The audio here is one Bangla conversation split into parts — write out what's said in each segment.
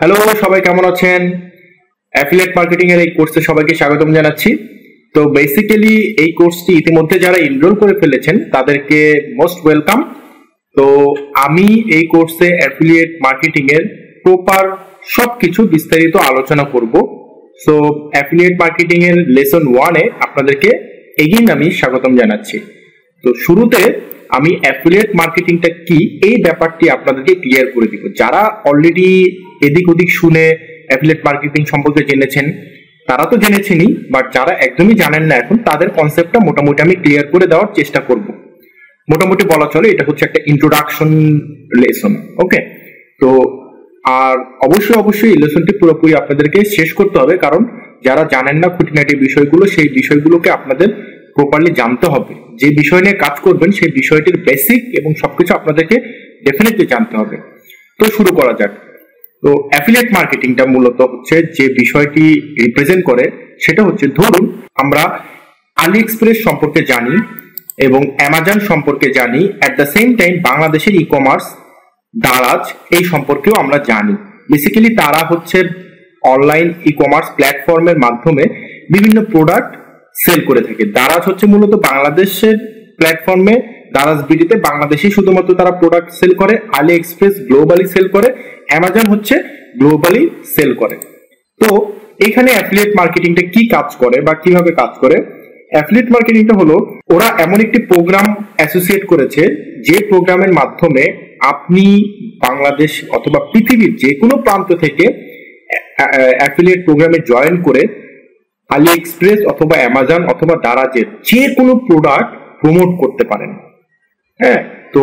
হ্যালো, সবাই কেমন আছেন? অ্যাফিলিয়েট মার্কেটিং এর এই কোর্সে সবাইকে স্বাগতম জানাচ্ছি। তো বেসিক্যালি এই কোর্সটি ইতিমধ্যে যারা এনরোল করে ফেলেছেন তাদেরকে মোস্ট ওয়েলকাম। তো আমি এই কোর্সে অ্যাফিলিয়েট মার্কেটিং এর প্রপার সবকিছু বিস্তারিত আলোচনা করব। সো অ্যাফিলিয়েট মার্কেটিং এর লেসন 1 এ আপনাদেরকে এগেইন আমি স্বাগতম জানাচ্ছি। তো শুরুতে আমি অ্যাফিলিয়েট মার্কেটিংটা কি এই ব্যাপারটি আপনাদেরকে ক্লিয়ার করে দিব। যারা অলরেডি এদিক ওদিক শুনে অ্যাফিলিয়েট মার্কেটিং সম্পর্কে জেনেছেন তারা তো জেনেছেনই, বাট যারা একদমই জানেন না এখন তাদের কনসেপ্টটা মোটামুটি আমি ক্লিয়ার করে দেওয়ার চেষ্টা করব। মোটামুটি বলা চলে এটা হচ্ছে একটা ইন্ট্রোডাকশন লেসন। ওকে, তো আর অবশ্যই এই লেসনটি পুরোপুরি আপনাদেরকে শেষ করতে হবে, কারণ যারা জানেন না খুঁটিনাটি বিষয়গুলো সেই বিষয়গুলোকে আপনাদের প্রপারলি জানতে হবে। যে বিষয় নিয়ে কাজ করবেন সেই বিষয়টির বেসিক এবং সবকিছু আপনাদেরকে ডেফিনেটলি জানতে হবে। তো শুরু করা যাক। তো অ্যাফিলিয়েট মার্কেটিংটা মূলত হচ্ছে যে বিষয়টি রিপ্রেজেন্ট করে সেটা হচ্ছে, ধরুন আমরা আলি এক্সপ্রেস সম্পর্কে জানি এবং অ্যামাজন সম্পর্কে জানি, অ্যাট দ্য সেম টাইম বাংলাদেশের ই কমার্স দারাজ এই সম্পর্কেও আমরা জানি। বেসিক্যালি তারা হচ্ছে অনলাইন ই কমার্স প্ল্যাটফর্মের মাধ্যমে বিভিন্ন প্রোডাক্ট সেল করে থাকে। দারাজ হচ্ছে মূলত বাংলাদেশের প্ল্যাটফর্মে, দারাজ বিডিতে বাংলাদেশে শুধুমাত্র তারা প্রোডাক্ট সেল করে, আলি এক্সপ্রেস গ্লোবালি সেল করে, অ্যামাজন হচ্ছে গ্লোবালি সেল করে। তো এখানে অ্যাফিলিয়েট মার্কেটিংটা কি কাজ করে বা কিভাবে কাজ করে? অ্যাফিলিয়েট মার্কেটিংটা হলো ওরা এমন একটি প্রোগ্রাম অ্যাসোসিয়েট করেছে যে প্রোগ্রামের মাধ্যমে আপনি বাংলাদেশ অথবা পৃথিবীর যে কোনো প্রান্ত থেকে অ্যাফিলিয়েট প্রোগ্রামে জয়েন করে আলি এক্সপ্রেস অথবা অ্যামাজন অথবা দারাজের যে কোনো প্রোডাক্ট প্রমোট করতে পারেন। হ্যাঁ, তো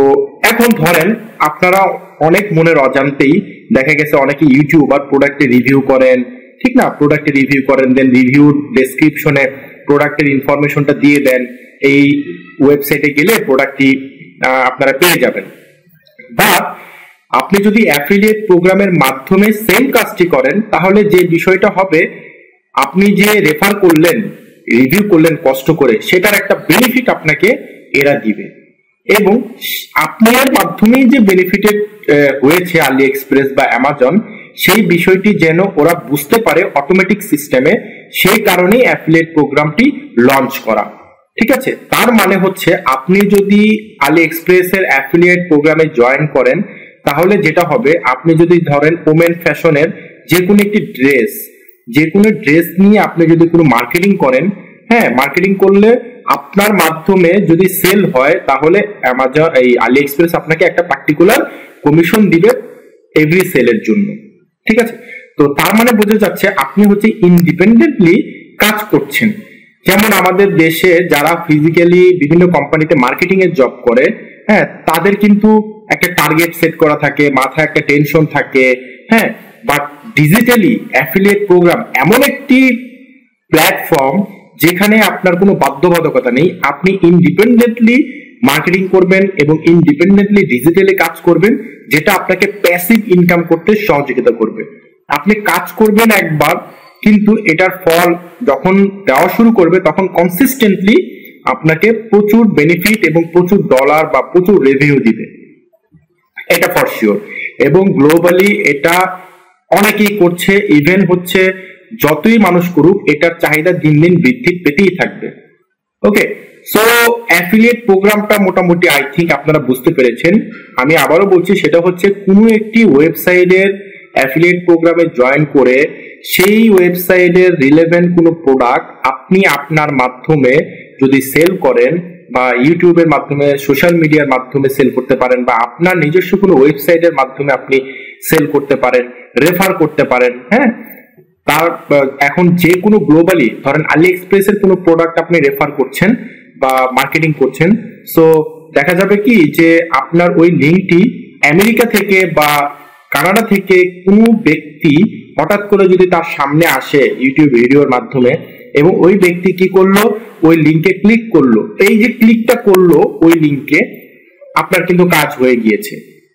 এখন ধরেন আপনারা অনেক মনের অজান্তেই দেখা গেছে অনেকে ইউটিউবার প্রোডাক্টের রিভিউ করেন, ঠিক না? প্রোডাক্টের রিভিউ করেন, দেন রিভিউর ডেসক্রিপশনে প্রোডাক্টের ইনফরমেশনটা দিয়ে দেন। এই ওয়েবসাইটে গেলে প্রোডাক্টটি আপনারা পেয়ে যাবেন। বা আপনি যদি অ্যাফিলিয়েট প্রোগ্রামের মাধ্যমে সেম কাজটি করেন তাহলে যে বিষয়টা হবে, আপনি যে রেফার করলেন, রিভিউ করলেন কষ্ট করে, সেটার একটা বেনিফিট আপনাকে এরা দিবে এবং আপনার মাধ্যমেই যে বেনিফিটেড হয়েছে আলি এক্সপ্রেস বা অ্যামাজন সেই বিষয়টি যেন ওরা বুঝতে পারে অটোমেটিক সিস্টেমে, সেই কারণেই অ্যাফিলিয়েট প্রোগ্রামটি লঞ্চ করা। ঠিক আছে, তার মানে হচ্ছে আপনি যদি আলি এক্সপ্রেসের অ্যাফিলিয়েট প্রোগ্রামে জয়েন করেন তাহলে যেটা হবে, আপনি যদি ধরেন ওমেন ফ্যাশনের যে কোনো একটি ড্রেস নিয়ে আপনি যদি কোনো মার্কেটিং করেন, হ্যাঁ, মার্কেটিং করলে আপনার মাধ্যমে যদি সেল হয় তাহলে অ্যামাজন এই আলি এক্সপ্রেস আপনাকে একটা পার্টিকুলার কমিশন দিবে এভরি সেলের জন্য। ঠিক আছে, তো তার মানে বোঝা যাচ্ছে আপনি হচ্ছে ইন্ডিপেন্ডেন্টলি কাজ করছেন। যেমন আমাদের দেশে যারা ফিজিক্যালি বিভিন্ন কোম্পানিতে মার্কেটিং এর জব করে, হ্যাঁ, তাদের কিন্তু একটা টার্গেট সেট করা থাকে, মাথায় একটা টেনশন থাকে, হ্যাঁ, বাট ডিজিটালি অ্যাফিলিয়েট প্রোগ্রাম এমন একটি প্ল্যাটফর্ম যেখানে আপনার কোনো বাধ্যবাধকতা নেই। আপনি ইন্ডিপেন্ডেন্টলি মার্কেটিং করবেন এবং ইন্ডিপেন্ডেন্টলি ডিজিটালি কাজ করবেন, যেটা আপনাকে প্যাসিভ ইনকাম করতে সহযোগিতা করবে। আপনি কাজ করবেন একবার, কিন্তু এটার ফল যখন দেওয়া শুরু করবে তখন কনসিস্টেন্টলি আপনাকে প্রচুর বেনিফিট এবং প্রচুর ডলার বা প্রচুর রেভিনিউ দিবে, এটা ফর শিওর। এবং গ্লোবালি এটা অনেকেই করছে, ইভেন হচ্ছে যতই মানুষ করুক এটার চাহিদা দিন দিন বৃদ্ধি পেতেই থাকবে। ওকে, সো অ্যাফিলিয়েট প্রোগ্রামটা মোটামুটি আই থিঙ্ক আপনারা বুঝতে পেরেছেন। আমি আবারও বলছি, সেটা হচ্ছে কোনো একটি ওয়েবসাইটের অ্যাফিলিয়েট প্রোগ্রামে জয়েন করে সেই ওয়েবসাইটের রিলেভেন্ট কোনো প্রোডাক্ট আপনি আপনার মাধ্যমে যদি সেল করেন বা ইউটিউবের মাধ্যমে, সোশ্যাল মিডিয়ার মাধ্যমে সেল করতে পারেন, বা আপনার নিজস্ব কোনো ওয়েবসাইটের মাধ্যমে আপনি সেল করতে পারেন, রেফার করতে পারেন। হ্যাঁ, তার এখন যে কোনো গ্লোবালি ধরেন আলি এক্সপ্রেসের কোনো প্রোডাক্ট আপনি রেফার করছেন বা মার্কেটিং করছেন, সো দেখা যাবে কি যে আপনার ওই লিঙ্কটি আমেরিকা থেকে বা কানাডা থেকে কোনো ব্যক্তি হঠাৎ করে যদি তার সামনে আসে ইউটিউব ভিডিওর মাধ্যমে, এবং ওই ব্যক্তি কি করলো, ওই লিঙ্কে ক্লিক করলো, এই যে ক্লিকটা করলো ওই লিঙ্কে, আপনার কিন্তু কাজ হয়ে গিয়েছে।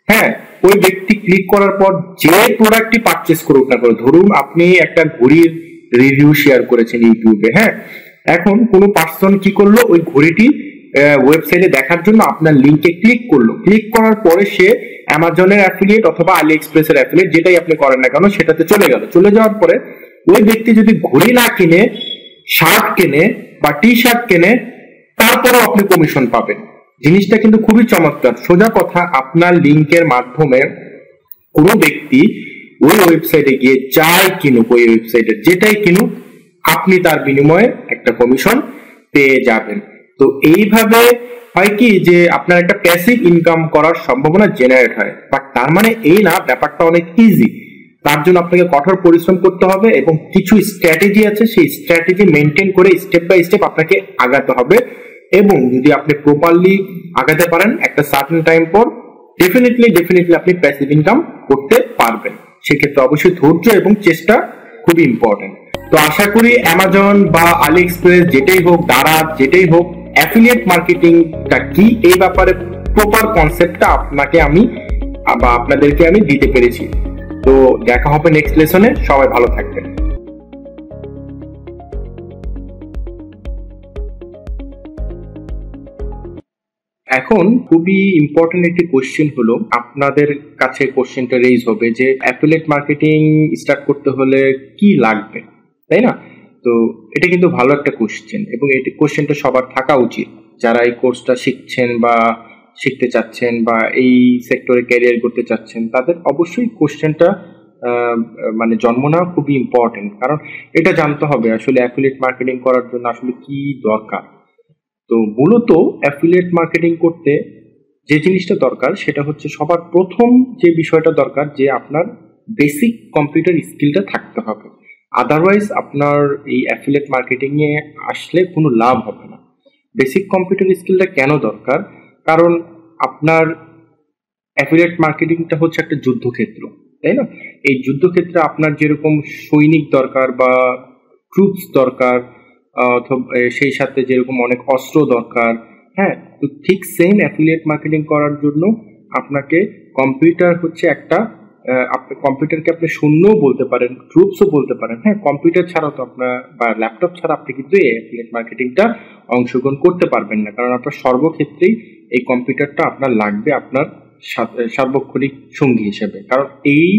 হ্যাঁ, ওই ব্যক্তি ক্লিক করার পর যে প্রোডাক্টটি পারচেস করুক না করে, ধরুন আপনি একটা ঘড়ির রিভিউ শেয়ার করেছেন ইউটিউবে, হ্যাঁ, এখন কোনো পার্সন কি করলো, ওই ঘড়িটি ওয়েবসাইটে দেখার জন্য আপনার লিঙ্কে ক্লিক করলো, ক্লিক করার পরে সে অ্যামাজনের অ্যাফিলিয়েট অথবা আলি এক্সপ্রেসের অ্যাফিলিয়েট যেটাই আপনি করেন না কেন সেটাতে চলে গেল। চলে যাওয়ার পরে ওই ব্যক্তি যদি ঘড়ি না কিনে, শার্ট কেনে বা টি শার্ট কেনে, তারপরেও আপনি কমিশন পাবেন। জিনিসটা কিন্তু খুবই চমৎকার। সোজা কথা, আপনার লিঙ্কের মাধ্যমে কোনো ব্যক্তি ওই ওয়েবসাইটে গিয়ে যাই কিনুক, ওই ওয়েবসাইটে যেটাই কিনুক, আপনি তার বিনিময়ে একটা কমিশন পেয়ে যাবেন। তো এইভাবে হয় কি যে আপনার একটা প্যাসিভ ইনকাম করার সম্ভাবনা জেনারেট হয়। বাট তার মানে এই না ব্যাপারটা অনেক ইজি। তার জন্য আপনাকে কঠোর পরিশ্রম করতে হবে এবং কিছু স্ট্র্যাটেজি আছে, সেই স্ট্র্যাটেজি মেনটেন করে স্টেপ বাই স্টেপ আপনাকে আগাতে হবে। এবং যদি আপনি প্রপারলি আগাতে পারেন একটা সার্টেন টাইম পর, ডেফিনেটলি আপনি প্যাসিভ ইনকাম করতে পারবেন। সেক্ষেত্রে অবশ্যই ধৈর্য এবং চেষ্টা খুবই ইম্পর্টেন্ট। তো আশা করি অ্যামাজন বা আলি এক্সপ্রেস যেটাই হোক, দারাজ যেটাই হোক, অ্যাফিলিয়েট মার্কেটিংটা কি এই ব্যাপারে প্রপার কনসেপ্টটা আপনাদেরকে আমি দিতে পেরেছি। তো দেখা হবে নেক্সট লেসনে। সবাই ভালো থাকবেন। এখন খুবই ইম্পর্টেন্ট একটি কোশ্চেন হলো, আপনাদের কাছে কোশ্চেনটা রেইজ হবে যে অ্যাফিলিয়েট মার্কেটিং স্টার্ট করতে হলে কি লাগবে, তাই না? তো এটা কিন্তু ভালো একটা কোশ্চেন এবং এই কোশ্চেনটা সবার থাকা উচিত যারা এই কোর্সটা শিখছেন বা শিখতে চাচ্ছেন বা এই সেক্টরে ক্যারিয়ার করতে চাচ্ছেন। তাদের অবশ্যই কোশ্চেনটা মানে জন্ম নেওয়া খুবই ইম্পর্টেন্ট, কারণ এটা জানতে হবে আসলে অ্যাফিলিয়েট মার্কেটিং করার জন্য আসলে কি দরকার। তো মূলত অ্যাফিলিয়েট মার্কেটিং করতে যে জিনিসটা দরকার সেটা হচ্ছে সবার প্রথম যে বিষয়টা দরকার যে আপনার বেসিক কম্পিউটার স্কিলটা থাকতে হবে। আদারওয়াইজ আপনার এই অ্যাফিলিয়েট মার্কেটিং এ আসলে কোনো লাভ হবে না। বেসিক কম্পিউটার স্কিলটা কেন দরকার? কারণ আপনার অ্যাফিলিয়েট মার্কেটিংটা হচ্ছে একটা যুদ্ধক্ষেত্র, তাই না? এই যুদ্ধক্ষেত্রে আপনার যেরকম সৈনিক দরকার বা ট্রুপস দরকার, অথবা সেই সাথে যেরকম অনেক অস্ত্র দরকার, হ্যাঁ, তো ঠিক সেম অ্যাফিলিয়েট মার্কেটিং করার জন্য আপনাকে কম্পিউটার হচ্ছে একটা, কম্পিউটারকে আপনি শূন্যও বলতে পারেন, ট্রুপসও বলতে পারেন। হ্যাঁ, কম্পিউটার ছাড়া তো আপনার বা ল্যাপটপ ছাড়া আপনি কিন্তু এই অ্যাফিলিয়েট মার্কেটিংটা অংশগ্রহণ করতে পারবেন না, কারণ আপনার সর্বক্ষেত্রেই এই কম্পিউটারটা আপনার লাগবে আপনার সার্বক্ষণিক সঙ্গী হিসেবে, কারণ এই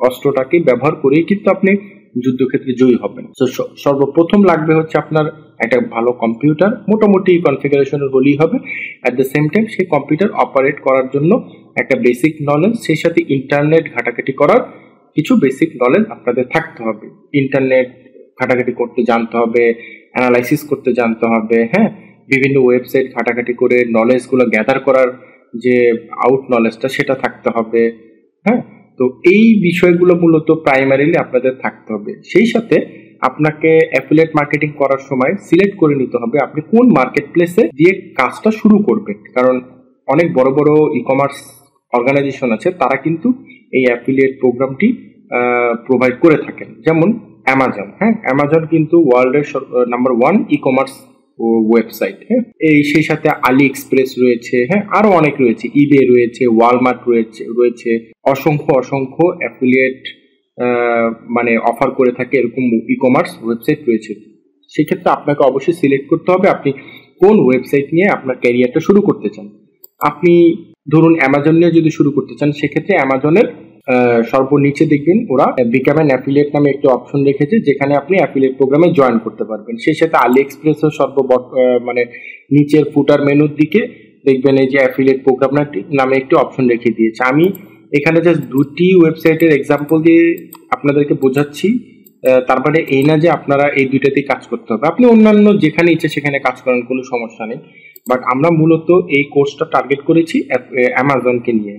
অস্ত্রটাকে ব্যবহার করেই কিন্তু আপনি যুদ্ধক্ষেত্রে জয়ী হবেন। তো সর্বপ্রথম লাগবে হচ্ছে আপনার একটা ভালো কম্পিউটার, মোটামুটি কনফিগারেশনের হলেই হবে। অ্যাট দ্য সেম টাইম সেই কম্পিউটার অপারেট করার জন্য একটা বেসিক নলেজ, সেই সাথে ইন্টারনেট ঘাটাঘাটি করার কিছু বেসিক নলেজ আপনাদের থাকতে হবে। ইন্টারনেট ঘাটাঘাটি করতে জানতে হবে, অ্যানালাইসিস করতে জানতে হবে, হ্যাঁ, বিভিন্ন ওয়েবসাইট ঘাটাঘাটি করে নলেজগুলো গ্যাদার করার যে আউট নলেজটা সেটা থাকতে হবে। হ্যাঁ, তো এই বিষয়গুলো মূলত প্রাইমারিলি আপনাদের থাকতে হবে। সেই সাথে আপনাকে অ্যাফিলিয়েট মার্কেটিং করার সময় সিলেক্ট করে নিতে হবে আপনি কোন মার্কেট প্লেসে দিয়ে কাজটা শুরু করবেন, কারণ অনেক বড় বড় ই কমার্স অর্গানাইজেশন আছে, তারা কিন্তু এই অ্যাফিলিয়েট প্রোগ্রামটি প্রোভাইড করে থাকেন। যেমন অ্যামাজন, হ্যাঁ, অ্যামাজন কিন্তু ওয়ার্ল্ডের নাম্বার 1 ই কমার্স ওয়েবসাইট। হ্যাঁ, এই সেই সাথে আলি এক্সপ্রেস রয়েছে, হ্যাঁ, আরো অনেক রয়েছে, ইবে রয়েছে, ওয়ালমার্ট রয়েছে অসংখ্য অ্যাফিলিয়েট মানে অফার করে থাকে এরকম ই কমার্স ওয়েবসাইট রয়েছে। সেক্ষেত্রে আপনাকে অবশ্যই সিলেক্ট করতে হবে আপনি কোন ওয়েবসাইট নিয়ে আপনার ক্যারিয়ারটা শুরু করতে চান। আপনি ধরুন অ্যামাজন নিয়ে যদি শুরু করতে চান, সেক্ষেত্রে অ্যামাজনের সর্বনিচে দেখবেন ওরা বিকাম অ্যান অ্যাফিলিয়েট নামে একটি অপশন রেখেছে, যেখানে আপনি অ্যাফিলিয়েট প্রোগ্রামে জয়েন করতে পারবেন। সেই সাথে আলি এক্সপ্রেসও মানে নিচের ফুটার মেনুর দিকে দেখবেন এই যে অ্যাফিলিয়েট প্রোগ্রাম নামে একটি অপশন রেখে দিয়েছে। আমি এখানে জাস্ট দুটি ওয়েবসাইটের এক্সাম্পল দিয়ে আপনাদেরকে বোঝাচ্ছি, তার মানে এই না যে আপনারা এই দুইটাতেই কাজ করতে হবে, আপনি অন্যান্য যেখানে ইচ্ছে সেখানে কাজ করেন, কোনো সমস্যা নেই। বাট আমরা মূলত এই কোর্সটা টার্গেট করেছি অ্যামাজনকে নিয়ে।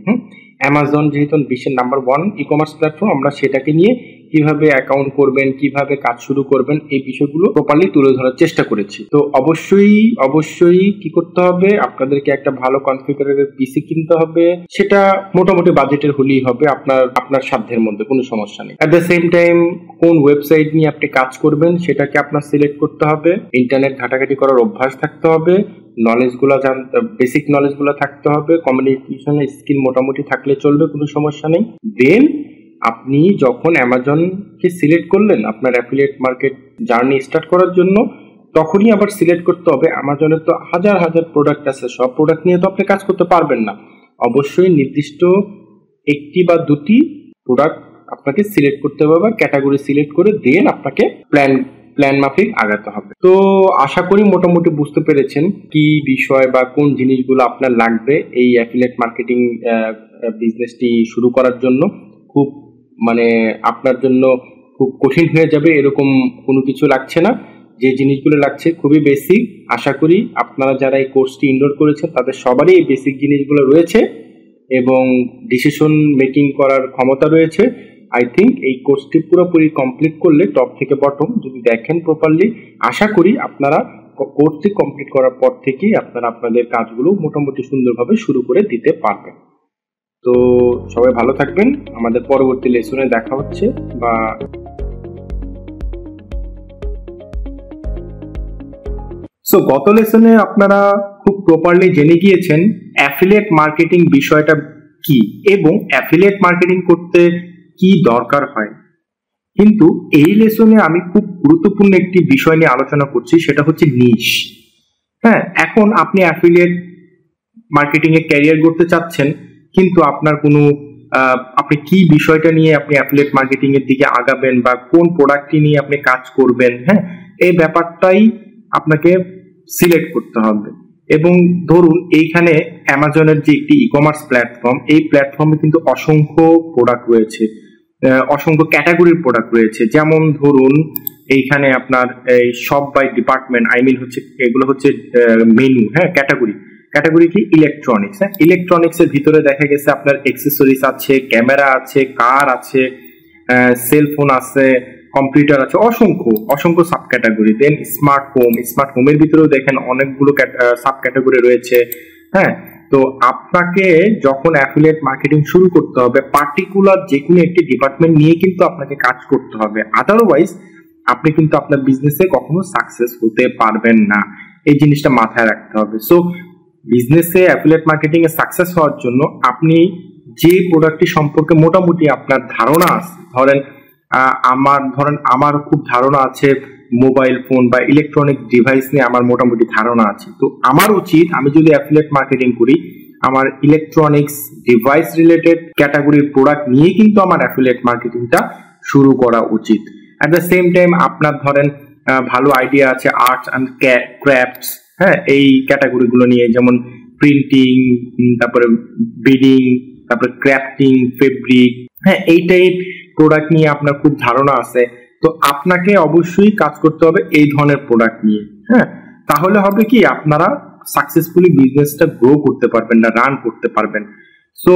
অ্যামাজন যেহেতু বিশ্বের নাম্বার 1 ই কমার্স প্ল্যাটফর্ম, আমরা সেটাকে নিয়ে কিভাবে অ্যাকাউন্ট করবেন, কিভাবে কাজ শুরু করবেন, এই বিষয়গুলো প্রপারলি তুলে ধরার চেষ্টা করেছি। তো অবশ্যই কি করতে হবে, আপনাদেরকে একটা ভালো কনফিগারের পিসি কিনতে হবে, সেটা মোটামুটি বাজেটের হলেই হবে, আপনার সাধ্যের মধ্যে, কোনো সমস্যা নেই। অ্যাট দ্য সেম টাইম কোন ওয়েবসাইট নিয়ে আপনি কাজ করবেন সেটাকে আপনার সিলেক্ট করতে হবে, ইন্টারনেট ঘাটাঘাটি করার অভ্যাস থাকতে হবে, নলেজগুলো বেসিক নলেজগুলো থাকতে হবে, কমিউনিকেশনের স্কিল মোটামুটি থাকলে চলবে, কোনো সমস্যা নেই। দেন আপনি যখন অ্যামাজনকে সিলেক্ট করলেন আপনার অ্যাফিলিয়েট মার্কেট জার্নি স্টার্ট করার জন্য, তখনই আবার সিলেক্ট করতে হবে। অ্যামাজনের তো হাজার হাজার প্রোডাক্ট আছে, সব প্রোডাক্ট নিয়ে তো আপনি কাজ করতে পারবেন না। অবশ্যই নির্দিষ্ট একটি বা দুটি প্রোডাক্ট আপনাকে সিলেক্ট করতে হবে বা ক্যাটাগরি সিলেক্ট করে দেন আপনাকে প্ল্যান মাফিক আগাতে হবে। তো আশা করি মোটামুটি বুঝতে পেরেছেন কি বিষয় বা কোন জিনিসগুলো আপনার লাগবে এই অ্যাফিলিয়েট মার্কেটিং বিজনেসটি শুরু করার জন্য। খুব মানে আপনার জন্য খুব কঠিন হয়ে যাবে এরকম কোনো কিছু লাগছে না। যে জিনিসগুলো লাগছে খুবই বেসিক। আশা করি আপনারা যারা এই কোর্সটি এনরোল করেছেন তাদের সবারই এই বেসিক জিনিসগুলো রয়েছে এবং ডিসিশন মেকিং করার ক্ষমতা রয়েছে। আই থিঙ্ক এই কোর্সটি পুরোপুরি কমপ্লিট করলে টপ থেকে বটম যদি দেখেন প্রপারলি, আশা করি আপনারা কোর্সটি কমপ্লিট করার পর থেকেই আপনারা আপনাদের কাজগুলো মোটামুটি সুন্দরভাবে শুরু করে দিতে পারবেন। তো সবাই ভালো থাকবেন, আমাদের পরবর্তী লেসনে দেখা হচ্ছে। বা গত লেসনে আপনারা খুব প্রপারলি জেনে গিয়েছেন অ্যাফিলিয়েট মার্কেটিং বিষয়টা কি এবং অ্যাফিলিয়েট মার্কেটিং করতে কি দরকার হয়। কিন্তু এই লেসনে আমি খুব গুরুত্বপূর্ণ একটি বিষয় নিয়ে আলোচনা করছি, সেটা হচ্ছে নিশ। হ্যাঁ, এখন আপনি অ্যাফিলিয়েট মার্কেটিং এ ক্যারিয়ার করতে চাচ্ছেন, কিন্তু আপনার কোনো আপনি কি বিষয়টা নিয়ে আপনি অ্যাফিলিয়েট মার্কেটিং এর দিকে আগাবেন বা কোন প্রোডাক্টটি নিয়ে আপনি কাজ করবেন, হ্যাঁ, এই ব্যাপারটাই আপনাকে সিলেক্ট করতে হবে। এবং ধরুন এইখানে অ্যামাজনের যে একটি ই কমার্স প্ল্যাটফর্ম, এই প্ল্যাটফর্মে কিন্তু অসংখ্য প্রোডাক্ট রয়েছে, অসংখ্য ক্যাটাগরির প্রোডাক্ট রয়েছে। যেমন ধরুন এইখানে আপনার এই shop by department, I mean হচ্ছে এগুলো হচ্ছে মেনু, হ্যাঁ, ক্যাটাগরি কি ইলেকট্রনিক্স। হ্যাঁ, ইলেকট্রনিক্স এর ভিতরে দেখা গেছে আপনার অ্যাক্সেসরিজ আছে, ক্যামেরা আছে, কার আছে, সেলফোন আছে, কম্পিউটার আছে, অসংখ্য সাব ক্যাটাগরি। দেন স্মার্ট হোমের ভিতরেও দেখেন অনেকগুলো সাব ক্যাটাগরি রয়েছে। হ্যাঁ, তো আপনাকে যখন অ্যাফিলিয়েট মার্কেটিং শুরু করতে হবে পার্টিকুলার যে কোনো একটি ডিপার্টমেন্ট নিয়ে কিন্তু আপনাকে কাজ করতে হবে, আদারওয়াইজ আপনি কিন্তু আপনার বিজনেসে কখনো সাকসেস হতে পারবেন না। এই জিনিসটা মাথায় রাখতে হবে। সো বিজনেসে অ্যাফিলিয়েট মার্কেটিং এ সাকসেস হওয়ার জন্য আপনি যে প্রোডাক্টটি সম্পর্কে মোটামুটি আপনার ধারণা আছে, আমার খুব ধারণা আছে মোবাইল ফোন বা ইলেকট্রনিক ডিভাইস নিয়ে আমার মোটামুটি ধারণা আছে। তো আমার উচিত আমি যদি অ্যাফিলিয়েট মার্কেটিং করি আমার ইলেকট্রনিক্স ডিভাইস রিলেটেড ক্যাটাগরির প্রোডাক্ট নিয়ে কিন্তু আমার অ্যাফিলিয়েট মার্কেটিংটা শুরু করা উচিত। অ্যাট দ্য সেম টাইম আপনার ধরেন ভালো আইডিয়া আছে আর্টস অ্যান্ড ক্রাফটস, হ্যাঁ, এই ক্যাটাগরিগুলো নিয়ে, যেমন প্রিন্টিং, তারপরে বিডিং, তারপরে ক্রাফটিং, ফেব্রিক, হ্যাঁ, এই টাইপ প্রোডাক্ট নিয়ে আপনার খুব ধারণা আছে। তো আপনাকে অবশ্যই কাজ করতে হবে এই ধরনের প্রোডাক্ট নিয়ে। হ্যাঁ, তাহলে হবে কি আপনারা সাকসেসফুলি বিজনেসটা গ্রো করতে পারবেন না, রান করতে পারবেন। সো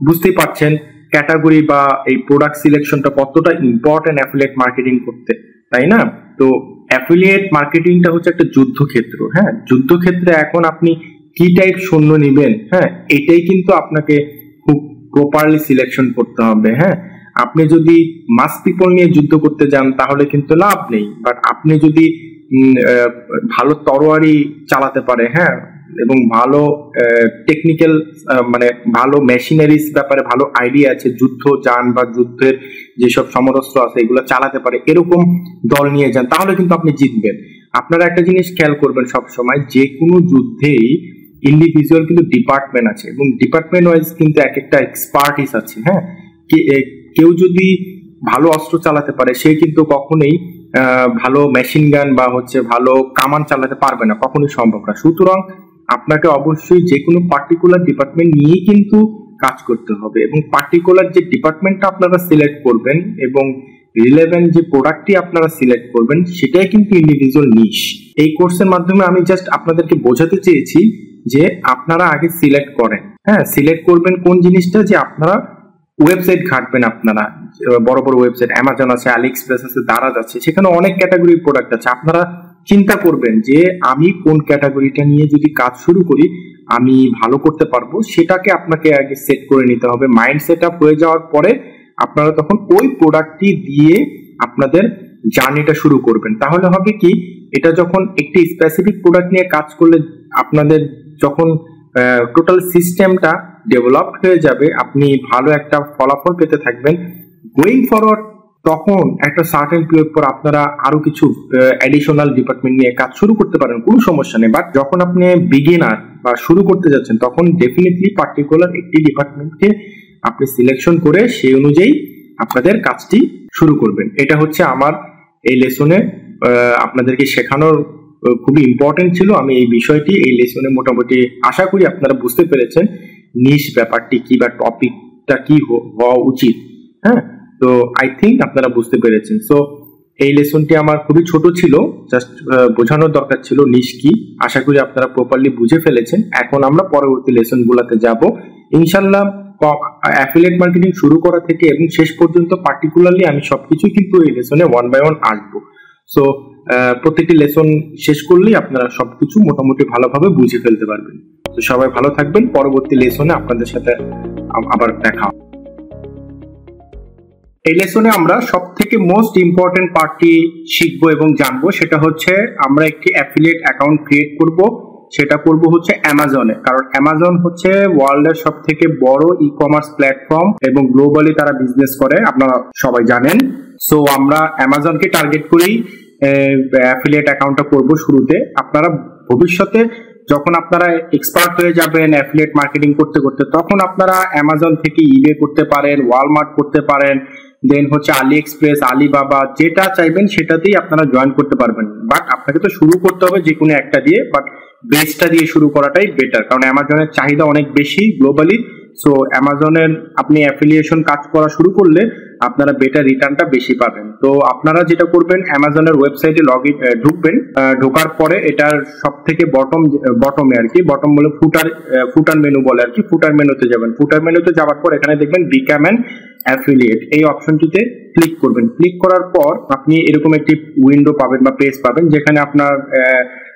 বুঝতেই পারছেন ক্যাটাগরি বা এই প্রোডাক্ট সিলেকশনটা কতটা ইম্পর্টেন্ট অ্যাফিলিয়েট মার্কেটিং করতে, তাই না? তো অ্যাফিলিয়েট মার্কেটিংটা হচ্ছে একটা যুদ্ধক্ষেত্র। হ্যাঁ, যুদ্ধক্ষেত্রে এখন আপনি কি টাইপ সৈন্য নেবেন, হ্যাঁ, এটাই কিন্তু আপনাকে খুব প্রপারলি সিলেকশন করতে হবে। হ্যাঁ, আপনি যদি মাস পিপল নিয়ে যুদ্ধ করতে যান তাহলে কিন্তু লাভ নেই। বাট আপনি যদি ভালো তরোয়ারি চালাতে পারে, হ্যাঁ, এবং ভালো টেকনিক্যাল মানে ভালো মেশিনারিজ ব্যাপারে ভালো আইডিয়া আছে, যুদ্ধ যান বা যুদ্ধের যেসব সমরাস্ত্র আছে এগুলো চালাতে পারে, এরকম দল নিয়ে যান, তাহলে কিন্তু আপনি জিতবেন। আপনারা একটা জিনিস খেয়াল করবেন সবসময়, যে কোনো যুদ্ধেই ইন্ডিভিজুয়াল কিন্তু ডিপার্টমেন্ট আছে এবং ডিপার্টমেন্ট ওয়াইজ কিন্তু এক একটা এক্সপার্টিস আছে। হ্যাঁ, কেউ যদি ভালো অস্ত্র চালাতে পারে সে কিন্তু কখনোই ভালো মেশিন গান বা হচ্ছে ভালো কামান চালাতে পারবে না, কখনোই সম্ভব না। সুতরাং আপনাকে অবশ্যই যে কোনো পার্টিকুলার ডিপার্টমেন্ট নিয়ে কিন্তু কাজ করতে হবে এবং পার্টিকুলার যে ডিপার্টমেন্টটা আপনারা সিলেক্ট করবেন এবং রিলেভেন্ট যে প্রোডাক্টটি আপনারা সিলেক্ট করবেন সেটাই কিন্তু ইন্ডিভিজুয়াল নিশ। এই কোর্সের মাধ্যমে আমি জাস্ট আপনাদেরকে বোঝাতে চেয়েছি যে আপনারা আগে সিলেক্ট করেন। হ্যাঁ, সিলেক্ট করবেন কোন জিনিসটা, যে আপনারা ওয়েবসাইট ঘাটবেন, আপনারা বড় বড় ওয়েবসাইট অ্যামাজন আছে, আলি এক্সপ্রেস আছে, দারাজ আছে, সেখানে অনেক ক্যাটাগরির প্রোডাক্ট আছে। আপনারা চিন্তা করবেন যে আমি কোন ক্যাটাগরিটা নিয়ে যদি কাজ শুরু করি আমি ভালো করতে পারবো, সেটাকে আপনাকে আগে সেট করে নিতে হবে। মাইন্ড সেট আপ হয়ে যাওয়ার পরে আপনারা তখন ওই প্রোডাক্টটি দিয়ে আপনাদের জার্নিটা শুরু করবেন। তাহলে হবে কি, এটা যখন একটি স্পেসিফিক প্রোডাক্ট নিয়ে কাজ করলে আপনাদের যখন টোটাল সিস্টেমটা ডেভেলপ হয়ে যাবে, আপনি ভালো একটা ফলাফল পেতে থাকবেন। গোয়িং ফরওয়ার্ড তখন একটা সার্টেন পিরিয়ড পর আপনারা আরো কিছু অ্যাডিশনাল ডিপার্টমেন্ট নিয়ে কাজ শুরু করতে পারেন, কোনো সমস্যা নেই। বাট যখন আপনি বিগিনার বা শুরু করতে যাচ্ছেন তখন ডেফিনেটলি পার্টিকুলার একটি ডিপার্টমেন্টকে আপনি সিলেকশন করে সেই অনুযায়ী আপনাদের কাজটি শুরু করবেন। এটা হচ্ছে আমার এই লেসনে আপনাদেরকে শেখানোর খুবই ইম্পর্টেন্ট ছিল। আমি এই বিষয়টি এই লেসনে মোটামুটি আশা করি আপনারা বুঝতে পেরেছেন নিশ ব্যাপারটি কি বা টপিকটা কি হওয়া উচিত। হ্যাঁ, তো আই থিঙ্ক আপনারা বুঝতে পেরেছেন। সো এই লেসনটি আমার খুবই ছোট ছিল, জাস্ট বোঝানোর দরকার ছিল নিশ কি। আশা করি আপনারা প্রপারলি বুঝে ফেলেছেন। এখন আমরা পরবর্তী লেসন গুলাতে যাব ইনশাল্লাহ। অ্যাফিলিয়েট মার্কেটিং শুরু করা থেকে এবং শেষ পর্যন্ত পার্টিকুলারলি আমি সবকিছু কিন্তু এই লেসনে 1 বাই 1 আসবো। সো প্রত্যেকটি লেসন শেষ করলেই আপনারা সবকিছু মোটামুটি ভালোভাবে বুঝে ফেলতে পারবেন। তো সবাই ভালো থাকবেন, পরবর্তী লেসনে আপনাদের সাথে আবার দেখা। এই লেসনে আমরা সব থেকে মোস্ট ইম্পর্টেন্ট পার্টটি শিখবো এবং জানবো, সেটা হচ্ছে আমরা একটি অ্যাফিলিয়েট অ্যাকাউন্ট ক্রিয়েট করব। সেটা করব হচ্ছে অ্যামাজনে, কারণ অ্যামাজন হচ্ছে ওয়ার্ল্ডের সব থেকে বড় ই কমার্স প্ল্যাটফর্ম এবং গ্লোবালি তারা বিজনেস করে, আপনারা সবাই জানেন। সো আমরা অ্যামাজনকে টার্গেট করেই অ্যাফিলিয়েট অ্যাকাউন্টটা করব শুরুতে। আপনারা ভবিষ্যতে যখন আপনারা এক্সপার্ট হয়ে যাবেন অ্যাফিলিয়েট মার্কেটিং করতে করতে, তখন আপনারা অ্যামাজন থেকে ইবে করতে পারেন, ওয়ালমার্ট করতে পারেন, দেন হচ্ছে আলি এক্সপ্রেস, আলিবাবা, যেটা চাইবেন সেটাতেই আপনারা জয়েন করতে পারবেন। বাট আপনাকে তো শুরু করতে হবে যে কোনো একটা দিয়ে, বাট বেসটা দিয়ে শুরু করাটাই বেটার, কারণ অ্যামাজনের চাহিদা অনেক বেশি গ্লোবালি। সো অ্যামাজনের আপনি অ্যাফিলিয়েশন কাজ করা শুরু করলে আপনারা বেটার রিটার্নটা বেশি পাবেন। তো আপনারা যেটা করবেন, অ্যামাজনের ওয়েবসাইটে ঢুকবেন, ঢোকার পরে এটার সব থেকে বটমে আর কি, বটম বলে ফুটার মেনু বলে আর কি, ফুটার মেনুতে যাবেন। ফুটার মেনুতে যাওয়ার পর এখানে দেখবেন বিকাম অ্যান অ্যাফিলিয়েট, এই অপশনটিতে ক্লিক করবেন। ক্লিক করার পর আপনি এরকম একটি উইন্ডো পাবেন বা পেজ পাবেন, যেখানে আপনার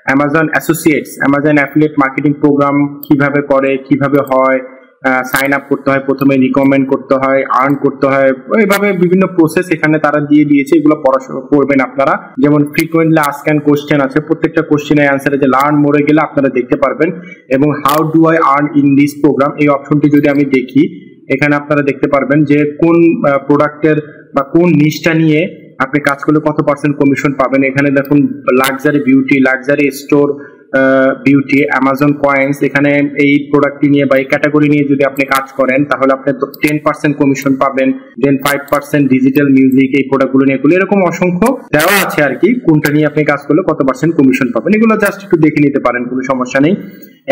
Amazon associates, Amazon affiliate marketing program কিভাবে করে, কিভাবে হয়, সাইন আপ করতে হয়, প্রথমে রিকমেন্ড করতে হয়, আর্ন করতে হয়, এইভাবে বিভিন্ন প্রসেস এখানে তারা দিয়ে দিয়েছে। এগুলো পড়াশোনা করবেন আপনারা। যেমন ফ্রিকোয়েন্টলি আস্ক অ্যান্ড কোশ্চেন আছে, প্রত্যেকটা কোশ্চেনের অ্যান্সারে যে লার্ন মোরে গেলে আপনারা দেখতে পারবেন। এবং how do I earn in this program, এই অপশনটি যদি আমি দেখি, এখানে আপনারা দেখতে পারবেন যে কোন প্রোডাক্টের বা কোন নিশটা নিয়ে আপনি কাজ করলে কত পার্সেন্ট কমিশন পাবেন। এখানে দেখুন luxury beauty, luxury store beauty, Amazon coins, এখানে এই প্রোডাক্টটি নিয়ে বা এই ক্যাটাগরি নিয়ে যদি আপনি কাজ করেন তাহলে আপনি 10% কমিশন পাবেন, দেন 5% ডিজিটাল মিউজিক, এই প্রোডাক্টগুলো নিয়ে এরকম অসংখ্য দেওয়া আছে আর কি, কোনটা নিয়ে আপনি কাজ করলে কত পার্সেন্ট কমিশন পাবেন। এগুলো জাস্ট একটু দেখে নিতে পারেন, কোনো সমস্যা নেই।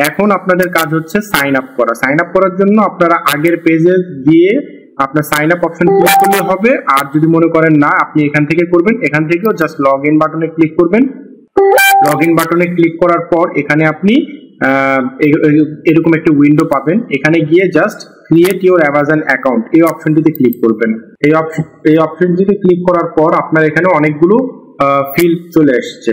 এখন আপনাদের কাজ হচ্ছে সাইন আপ করা। সাইন আপ করার জন্য আপনারা আগের পেজে গিয়ে আপনার সাইন আপ অপশন ক্লিক করলে হবে। আর যদি মনে করেন না আপনি এখান থেকে করবেন, এখান থেকেও জাস্ট লগ ইন বাটনে ক্লিক করবেন। লগ ইন বাটনে ক্লিক করার পর এখানে আপনি এরকম একটা উইন্ডো পাবেন। এখানে গিয়ে just create your Amazon account, এই অপশনটিতে ক্লিক করবেন। এই অপশনটিতে ক্লিক করার পর আপনার এখানে অনেকগুলো ফিল্ড চলে আসছে।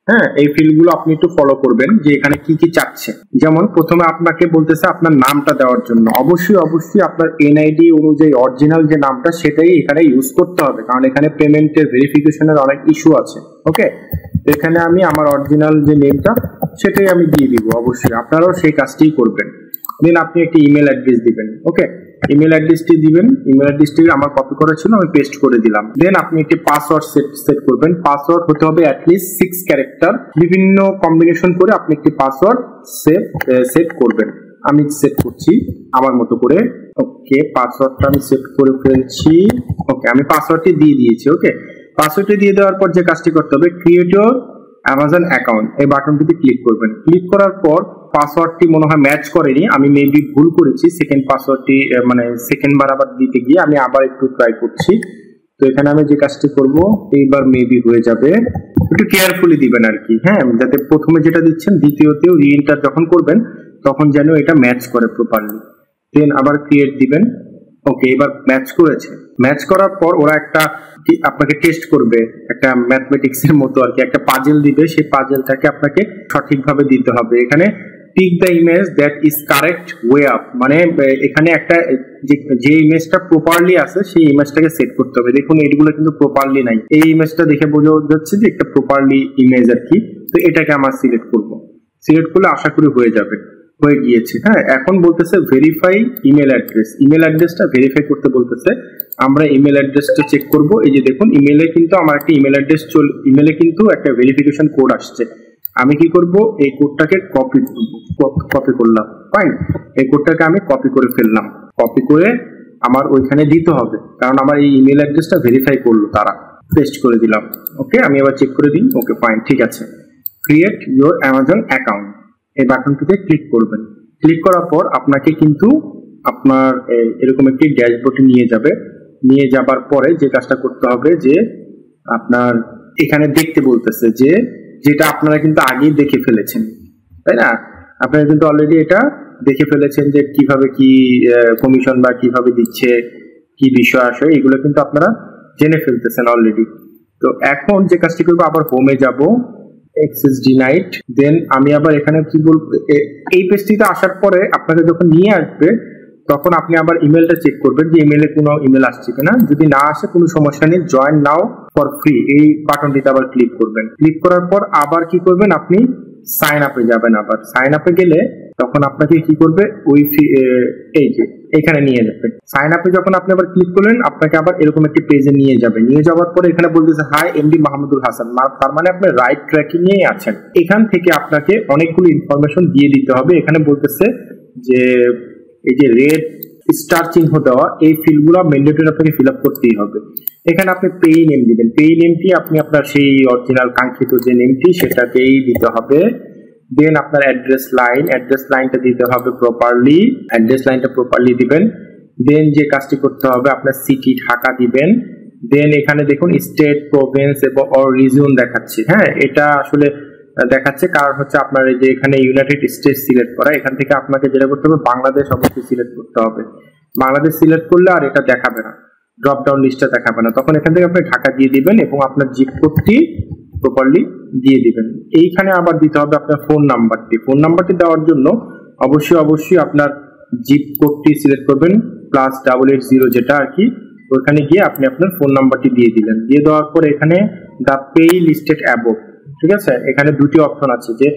হ্যাঁ, এই ফিল্ডগুলো আপনি একটু ফলো করবেন যে এখানে কি কি চাচ্ছে। যেমন প্রথমে আপনাকে বলতেছে আপনার নামটা দেওয়ার জন্য, অবশ্যই আপনার এনআইডি অনুযায়ী অরিজিনাল যে নামটা সেটাই এখানে ইউজ করতে হবে, কারণ এখানে পেমেন্টের ভেরিফিকেশনের অনেক ইস্যু আছে। ওকে, এখানে আমি আমার অরিজিনাল যে নেমটা সেটাই আমি দিয়ে দিব। অবশ্যই আপনারাও সেই কাজটাই করবেন। দেন আপনি একটি ইমেল অ্যাড্রেস দিবেন। ওকে, ইমেল অ্যাড্রেসটি দিবেন। ইমেল অ্যাড্রেসটি আমার কপি করা ছিল, আমি পেস্ট করে দিলাম। দেন আপনি একটি পাসওয়ার্ড সেট করবেন। পাসওয়ার্ড হতে হবে অ্যাটলিস্ট 6 ক্যারেক্টার, বিভিন্ন কম্বিনেশন করে আপনি একটি পাসওয়ার্ড সেট করবেন। আমি সেট করছি আমার মতো করে। ওকে, পাসওয়ার্ডটা আমি সেট করে ফেলছি। ওকে, আমি পাসওয়ার্ডটি দিয়ে দিয়েছি। ওকে, পাসওয়ার্ডটি দিয়ে দেওয়ার পর যে কাজটি করতে হবে, ক্রিয়েট ইউর অ্যামাজন অ্যাকাউন্ট, এই বাটনটিতে ক্লিক করবেন। ক্লিক করার পর পাসওয়ার্ডটি মনে হয় ম্যাচ করেনি, আমি মেবি ভুল করেছি। সেকেন্ড পাসওয়ার্ডটি মানে সেকেন্ড বার আবার দিতে গিয়ে আমি আবার একটু ট্রাই করছি। তো এখানে আমি যে কাজটি করব এইবার মেবি হয়ে যাবে। একটু কেয়ারফুলি দিবেন আর কি, হ্যাঁ, যাতে প্রথমে যেটা দিচ্ছেন দ্বিতীয়তেও রিএন্টার যখন করবেন তখন যেন এটা ম্যাচ করে প্রপারলি। দেন আবার ক্রিয়েট দিবেন। ওকে, এবার ম্যাচ করেছে। ম্যাচ করার পর ওরা একটা আপনাকে টেস্ট করবে, একটা ম্যাথমেটিক্স এর মতো আর কি, একটা পাজেল দিবে। সেই পাজেলটাকে আপনাকে সঠিকভাবে দিতে হবে। এখানে pick the image that is correct way up, মানে এখানে একটা যে ইমেজটা প্রপারলি আছে সেই ইমেজটাকে সেট করতে হবে। দেখুন এইগুলো কিন্তু প্রপারলি নাই, এই ইমেজটা দেখে বোঝা যাচ্ছে যে একটা প্রপারলি ইমেজ আর কি। তো এটাকে আমার সিলেক্ট করব। সিলেক্ট করলে আশা করি হয়ে যাবে। হয়ে গিয়েছে। হ্যাঁ, এখন বলতেছে ভেরিফাই ইমেল অ্যাড্রেস। ইমেল অ্যাড্রেসটা ভেরিফাই করতে বলতেছে। আমরা ইমেল অ্যাড্রেসটা চেক করব। এই যে দেখুন ইমেলে কিন্তু আমার একটা ইমেল অ্যাড্রেস ইমেলে কিন্তু একটা ভেরিফিকেশন কোড আসছে। আমি কি করব, এই কোডটাকে কপি করলাম। ফাইন, এই কোডটাকে আমি কপি করে ফেললাম। কপি করে আমার ওইখানে দিতে হবে, কারণ আমার এই ইমেল অ্যাড্রেসটা ভেরিফাই করলো তারা। পেস্ট করে দিলাম। ওকে, আমি এবার চেক করে দিই। ওকে ফাইন, ঠিক আছে। ক্রিয়েট ইউর অ্যামাজন অ্যাকাউন্ট, এই বাটনটিতে ক্লিক করবেন। ক্লিক করার পর আপনাকে কিন্তু আপনার এরকম একটি ড্যাশবোর্ডে নিয়ে যাবে। নিয়ে যাবার পরে যে কাজটা করতে হবে, যে আপনার এখানে দেখতে বলতেছে যে যেটা আপনারা কিন্তু আগেই দেখে ফেলেছেন, তাই না? আপনারা কিন্তু অলরেডি এটা দেখে ফেলেছেন যে কিভাবে কি কমিশন বা কিভাবে দিচ্ছে, কি বিষয় আসে, এগুলো কিন্তু আপনারা জেনে ফেলতেছেন অলরেডি। তো এখন যে কাজটি করবো, আবার হোমে যাব, এক্সেস ডিনাইড। দেন আমি আবার এখানে কি বলবো, এই পেজটিতে আসার পরে আপনাকে যখন নিয়ে আসবে তখন আপনি আবার ইমেলটা চেক করবেন যে ইমেলে কোনো ইমেল আসছে কিনা। যদি না আসে কোনো সমস্যা নেই, জয়েন নাও ফর ফ্রি এই বাটনটিতে আবার ক্লিক করবেন। ক্লিক করার পর আবার কি করবেন, আপনি সাইন আপে যাবেন। আবার সাইন আপে গেলে তখন আপনাকে কি করবে, ওই এই যে এখানে নিয়ে যাবে। সাইন আপে যখন আপনি আবার ক্লিক করলেন, আপনাকে আবার এরকম একটি পেজে নিয়ে যাবে। নিয়ে যাওয়ার পরে এখানে বলতেছে হাই এমডি মাহমুদুল হাসান, তার মানে আপনি রাইট ট্র্যাকিং নিয়ে আছেন। এখান থেকে আপনাকে অনেকগুলো ইনফরমেশন দিয়ে দিতে হবে। এখানে বলতেছে যে এই যে রেড স্টার চিহ্ন দেওয়া, এই ফিল্ডগুলো ম্যান্ডেটরি আপনাকে ফিল আপ করতেই হবে। এখানে আপনি পেই নেম দিবেন। পেই নেমটি আপনি আপনার সেই অরিজিনাল কাঙ্ক্ষিত যে নেমটি সেটাকেই দিতে হবে। দেন আপনার অ্যাড্রেস লাইনটা দিতে হবে প্রপারলি, অ্যাড্রেস লাইনটা প্রপারলি দিবেন। দেন যে কাজটি করতে হবে, আপনার সিটি ঢাকা দিবেন। দেন এখানে দেখুন স্টেট, প্রভিন্স এবং অর রিজিয়ন দেখাচ্ছে। হ্যাঁ, এটা আসলে দেখাচ্ছে কারণ হচ্ছে আপনার এই যে এখানে ইউনাইটেড স্টেটস সিলেক্ট করা, এখান থেকে আপনাকে যেটা করতে হবে বাংলাদেশ অবশ্যই সিলেক্ট করতে হবে। বাংলাদেশ সিলেক্ট করলে আর এটা দেখাবে না, ড্রপ ডাউন লিস্টটা দেখাবে না। তখন এখান থেকে আপনি ঢাকা দিয়ে দিবেন এবং আপনার জিপ কোডটি প্রপারলি দিয়ে দিবেন। এইখানে আবার দিতে হবে আপনার ফোন নাম্বারটি। ফোন নাম্বারটি দেওয়ার জন্য অবশ্যই আপনার জিপ কোডটি সিলেক্ট করবেন +880 যেটা আর কি। ওখানে গিয়ে আপনি আপনার ফোন নাম্বারটি দিয়ে দিলেন। দিয়ে দেওয়ার পর এখানে দ্য পে লিস্টেড অ্যাবভ, ঠিক আছে। এখানে দুটি অপশন আছে যে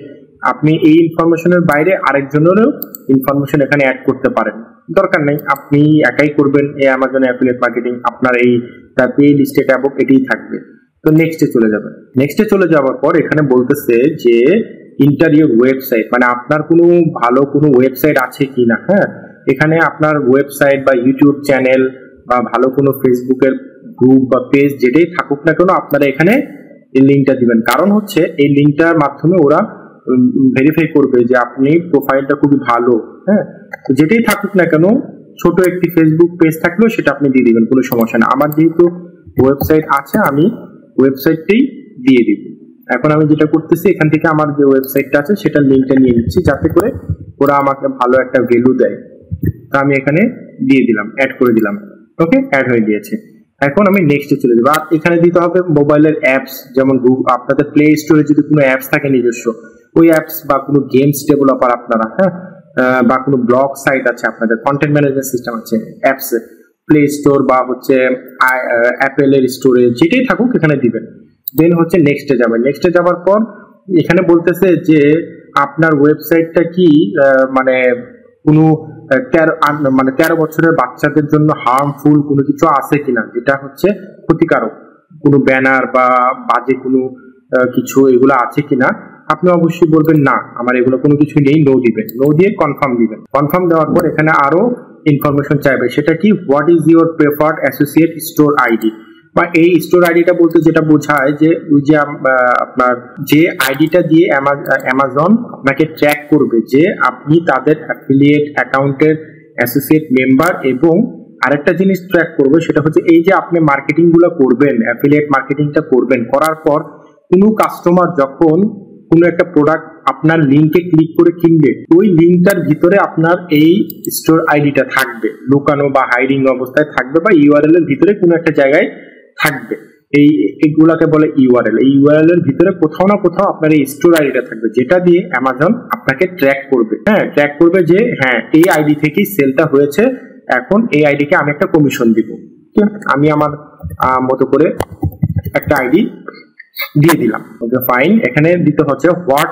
আপনি এই ইনফরমেশনের বাইরে আরেকজনেরও ইনফরমেশন এখানে অ্যাড করতে পারেন। দরকার নেই, আপনি একাই করবেন এই অ্যামাজন অ্যাফিলিয়েট মার্কেটিং। আপনার এই দ্য পে লিস্টেড অ্যাবভ এটাই থাকবে। তো নেক্সটে চলে যাবেন। নেক্সটে চলে যাওয়ার পর এখানে বলতেছে যে ইন্টার ইউর ওয়েবসাইট, মানে আপনার কোনো ভালো কোনো ওয়েবসাইট আছে কিনা। হ্যাঁ, এখানে আপনার ওয়েবসাইট বা ইউটিউব চ্যানেল বা ভালো কোনো ফেসবুকের গ্রুপ বা পেজ যেটাই থাকুক না কেন, আপনারা এখানে এই লিঙ্কটা দিবেন। কারণ হচ্ছে এই লিঙ্কটার মাধ্যমে ওরা ভেরিফাই করবে যে আপনি প্রোফাইলটা খুবই ভালো। হ্যাঁ, তো যেটাই থাকুক না কেন, ছোট একটি ফেসবুক পেজ থাকলেও সেটা আপনি দিয়ে দিবেন, কোনো সমস্যা না। আমার যেহেতু ওয়েবসাইট আছে, আমি ওয়েবসাইটটাই দিয়ে দিব। এখন আমি যেটা করতেছি, এখান থেকে আমার যে ওয়েবসাইটটা আছে সেটার লিঙ্কটা নিয়ে নিচ্ছি, যাতে করে ওরা আমাকে ভালো একটা ভ্যালু দেয়। তা আমি এখানে দিয়ে দিলাম, অ্যাড করে দিলাম। ওকে, অ্যাড হয়ে গিয়েছে। এখন আমি নেক্সটে চলে যাবো। আর এখানে দিতে হবে মোবাইলের অ্যাপস, যেমন আপনাদের প্লে স্টোরে যদি কোনো অ্যাপস থাকে নিজস্ব, ওই অ্যাপস বা কোনো গেমস ডেভেলপার আপনারা, হ্যাঁ, বা কোনো ব্লগ সাইট আছে আপনাদের, কন্টেন্ট ম্যানেজমেন্ট সিস্টেম আছে, অ্যাপস প্লে স্টোর বা হচ্ছে অ্যাপেলের স্টোরে, যেটাই থাকুক এখানে দিবেন। দেন হচ্ছে নেক্সটে যাবেন। নেক্সটে যাওয়ার পর এখানে বলতেছে যে আপনার ওয়েবসাইটটা কি মানে কোনো 13 বছরের বাচ্চাদের জন্য হার্মফুল কোনো কিছু আছে কিনা, যেটা হচ্ছে ক্ষতিকারক, কোনো ব্যানার বা বাজে কোনো কিছু এগুলো আছে কিনা। আপনি অবশ্যই বলবেন না, আমার এগুলো কোনো কিছু নেই, নো দিবেন। নো দিয়ে কনফার্ম দিবেন। কনফার্ম দেওয়ার পর এখানে আরো ইনফরমেশন চাইবে, সেটা কি what is your preferred associate store ID, বা এই স্টোর আইডিটা বলতে যেটা বোঝায় যে ওই যে আপনার যে আইডিটা দিয়ে অ্যামাজন আপনাকে ট্র্যাক করবে যে আপনি তাদের অ্যাফিলিয়েট অ্যাকাউন্টের অ্যাসোসিয়েট মেম্বার। এবং আরেকটা জিনিস ট্র্যাক করবে, সেটা হচ্ছে এই যে আপনি মার্কেটিং গুলো করবেন, অ্যাফিলিয়েট মার্কেটিংটা করবেন, করার পর কোনো কাস্টমার যখন কোনো একটা প্রোডাক্ট আপনার লিঙ্কে ক্লিক করে কিনবে, ওই লিঙ্কটার ভিতরে আপনার এই স্টোর আইডিটা থাকবে, লুকানো বা হাইডিং অবস্থায় থাকবে, বা ইউআরএল এর ভিতরে কোনো একটা জায়গায় থাকবে। এইগুলাকে বলে ইউআরএল। এই ইউআরএল এর ভিতরে কোথাও না কোথাও আপনার এই স্টোর আইডিটা থাকবে, যেটা দিয়ে অ্যামাজন আপনাকে ট্র্যাক করবে। হ্যাঁ, ট্র্যাক করবে যে হ্যাঁ এই আইডি থেকেই সেলটা হয়েছে, এখন এই আইডিকে আমি একটা কমিশন দিব। আমি আমার মতো করে একটা আইডি দিয়ে দিলাম। Okay fine. এখানে দিতে হচ্ছে what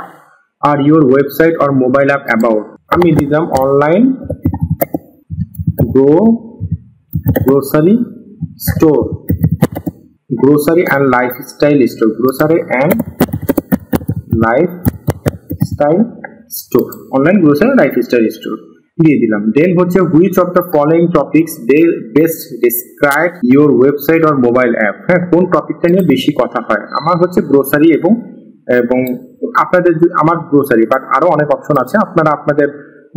are your website or mobile app about. আমি দিলাম online grocery store, grocery and lifestyle store, grocery and lifestyle store, online grocery lifestyle store দিয়ে দিলাম। দেন হচ্ছে which of the following topics best describe your website or mobile app. হ্যাঁ, কোন টপিকটা নিয়ে বেশি কথা হয়? আমার হচ্ছে গ্রোসারি এবং আপনাদের আমার গ্রোসারি, বাট আরো অনেক অপশন আছে, আপনারা আপনাদের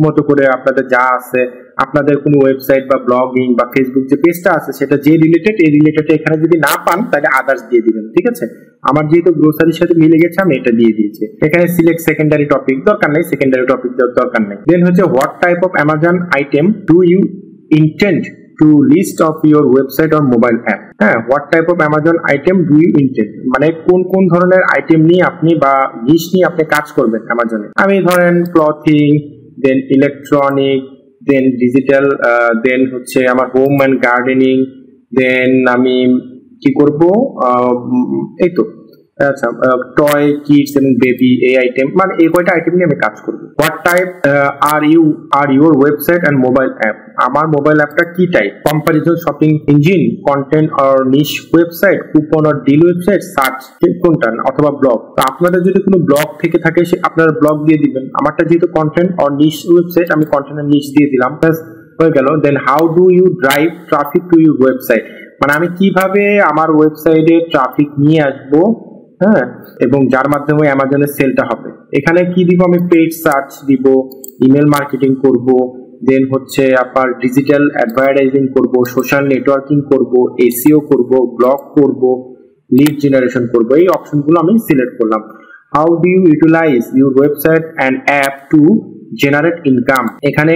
মতো করে আপনাদের যা আছে, আপনাদের কোনো ওয়েবসাইট বা ব্লগিং বা ফেসবুক যে পেজটা আছে সেটা যে রিলেটেড, এই রিলেটেড এখানে যদি না পান তাহলে আদার্স দিয়ে দিবেন, ঠিক আছে? আমার যেহেতু গ্রোসারির সাথে মিলে গেছে আমি এটা দিয়ে দিয়েছি। এখানে সিলেক্ট সেকেন্ডারি টপিক দরকার নেই, সেকেন্ডারি টপিক দরকার নেই। দেন হচ্ছে what type of Amazon item do you intend to list of your website or mobile app. হ্যাঁ, what type of Amazon item do you intend, মানে কোন কোন ধরনের আইটেম নিয়ে আপনি বা লিস্ট নিয়ে আপনি কাজ করবেন অ্যামাজনে। আমি ধরেন ক্লথিং, দেন ইলেকট্রনিক, দেন ডিজিটাল, দেন হচ্ছে আমার হোম অ্যান্ড গার্ডেনিং, দেন আমি কি করব, এই তো আচ্ছা টয়, কিডস এবং বেবি, এই আইটেম, মানে এই কয়টা আইটেম নিয়ে আমি কাজ করব। What type are your website and mobile app, আমার মোবাইল অ্যাপটা কি type? Comparison shopping engine, content or niche website, coupon or deal website, search কোনটা, অথবা ব্লগ। তো আপনাদের যদি কোনো ব্লগ থেকে থাকে সে আপনারা ব্লগ দিয়ে দিবেন। আমারটা যেহেতু কন্টেন্ট অর নিশ ওয়েবসাইট, আমি কন্টেন্ট অর নিশ দিয়ে দিলাম, হয়ে গেল। Then how do you drive traffic to your website, মানে আমি কিভাবে আমার ওয়েবসাইটে ট্রাফিক নিয়ে আসবো, হ্যাঁ, এবং যার মাধ্যমে অ্যামাজনের সেলটা হবে। এখানে কি দিব? আমি পেইড সার্চ দিব, ইমেল মার্কেটিং করব, দেন হচ্ছে আপনার ডিজিটাল অ্যাডভার্টাইজিং করব, সোশ্যাল নেটওয়ার্কিং করব, এসইও করব, ব্লগ করব, লিড জেনারেশন করব। এই অপশনগুলো আমি সিলেক্ট করলাম। How do you utilize your website and app to generate income, এখানে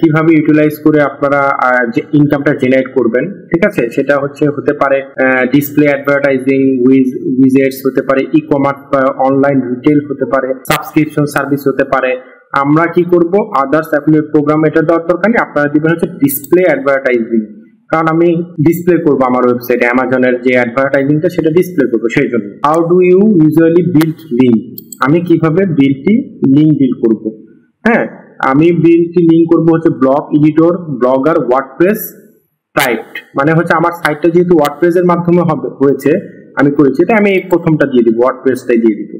কিভাবে ইউটিলাইজ করে আপনারা যে ইনকামটা জেনারেট করবেন, ঠিক আছে? সেটা হতে পারে ডিসপ্লে অ্যাডভার্টাইজিং, উইজেটস হতে পারে, ই কমার্স, অনলাইন রিটেল হতে পারে, সাবস্ক্রিপশন সার্ভিস হতে পারে। আমরা কি করব? আদার্স অ্যাফিলিয়েট প্রোগ্রাম, এটা দেওয়ার দরকার নেই, আপনারা দিবেন হচ্ছে ডিসপ্লে অ্যাডভার্টাইজিং, কারণ আমি ডিসপ্লে করবো আমার ওয়েবসাইটে অ্যামাজনের যে অ্যাডভার্টাইজিংটা সেটা ডিসপ্লে করবো, সেই জন্য। How do you usually build link, আমি কিভাবে লিঙ্ক বিল্ড করবো? হ্যাঁ, আমি বিল্ডটি লিঙ্ক করবো হচ্ছে blog editor, blogger, WordPress, typed, মানে হচ্ছে আমার সাইটটা যেহেতু ওয়ার্ডপ্রেস এর মাধ্যমে হয়েছে, আমি করেছি, তাই আমি এই প্রথমটা দিয়ে দিব, ওয়ার্ডপ্রেসটাই দিয়ে দিব।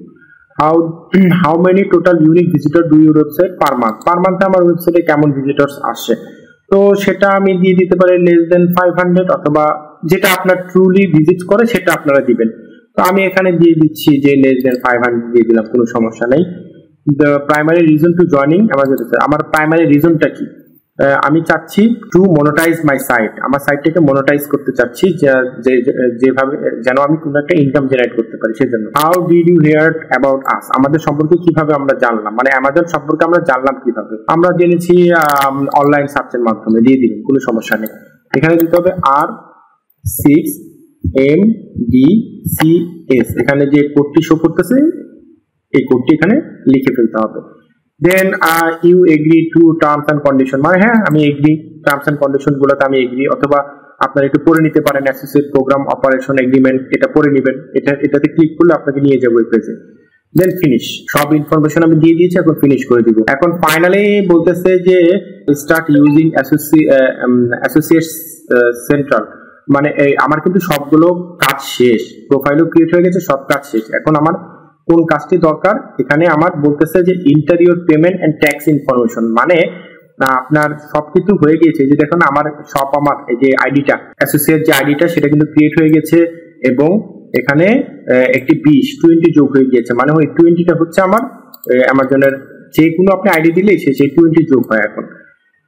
How many total unique visitor do your website per month, per মান্থে আমার ওয়েবসাইটে কেমন ভিজিটর্স আসে, তো সেটা আমি দিয়ে দিতে পারি লেস দেন 500, অথবা যেটা আপনার ট্রুলি ভিজিট করে সেটা আপনারা দিবেন। তো আমি এখানে দিয়ে দিচ্ছি যে লেস দেন 500 দিয়ে দিলাম, কোনো সমস্যা নেই। The primary reason to joining Amazon, আমার প্রাইমারি রিজনটা কি? আমি চাচ্ছি টু মনিটাইজ মাই সাইট, আমার সাইটটাকে মনিটাইজ করতে চাচ্ছি, যেভাবে যেন আমি কোনো একটা ইনকাম জেনারেট করতে পারি, সেজন্য। How did you hear about us, আমাদের সম্পর্কে কিভাবে আমরা জানলাম, মানে অ্যামাজন সম্পর্কে আমরা জানলাম কিভাবে? আমরা জেনেছি অনলাইন সার্চের মাধ্যমে, দিয়ে দিবেন, কোনো সমস্যা নেই। এখানে দিতে হবে R6MDCS, এখানে যে কোডটি শো করতেছে এই কোডটি এখানে লিখে ফেলতে হবে। Then you agree to terms and condition, মানে হ্যাঁ আমি এগ্রি, টার্মস অ্যান্ড কন্ডিশন গুলোতে আমি এগ্রি, অথবা আপনারা একটু পড়ে নিতে পারেন, অ্যাসোসিয়েট প্রোগ্রাম অপারেশন এগ্রিমেন্ট, এটা পড়ে নেবেন, এটাতে ক্লিক করলে আপনাকে নিয়ে যাবো এই পেজে। দেন ফিনিশ, সব ইনফরমেশন আমি দিয়ে দিয়েছি, এখন ফিনিশ করে দিব। এখন ফাইনালি বলতেছে যে স্টার্ট ইউজিং অ্যাসোসিয়েট সেন্ট্রাল, মানে আমার কিন্তু সবগুলো কাজ শেষ, প্রোফাইলও ক্রিয়েট হয়ে গেছে, সব কাজ শেষ। এখন আমার কোন কাজটি দরকার? এখানে আমার বলতেছে যে interior payment and tax information, মানে আপনার সবকিছু হয়ে গেছে। যে দেখুন আমার সব, আমার এই যে আইডিটা, অ্যাসোসিয়েট যে আইডিটা সেটা কিন্তু ক্রিয়েট হয়ে গেছে, এবং এখানে একটি 20 যোগ হয়ে গিয়েছে, মানে ওই 20টা হচ্ছে আমার অ্যামাজনের যে কোনো আপনি আইডি দিলেই সেই 20 যোগ হয় এখন,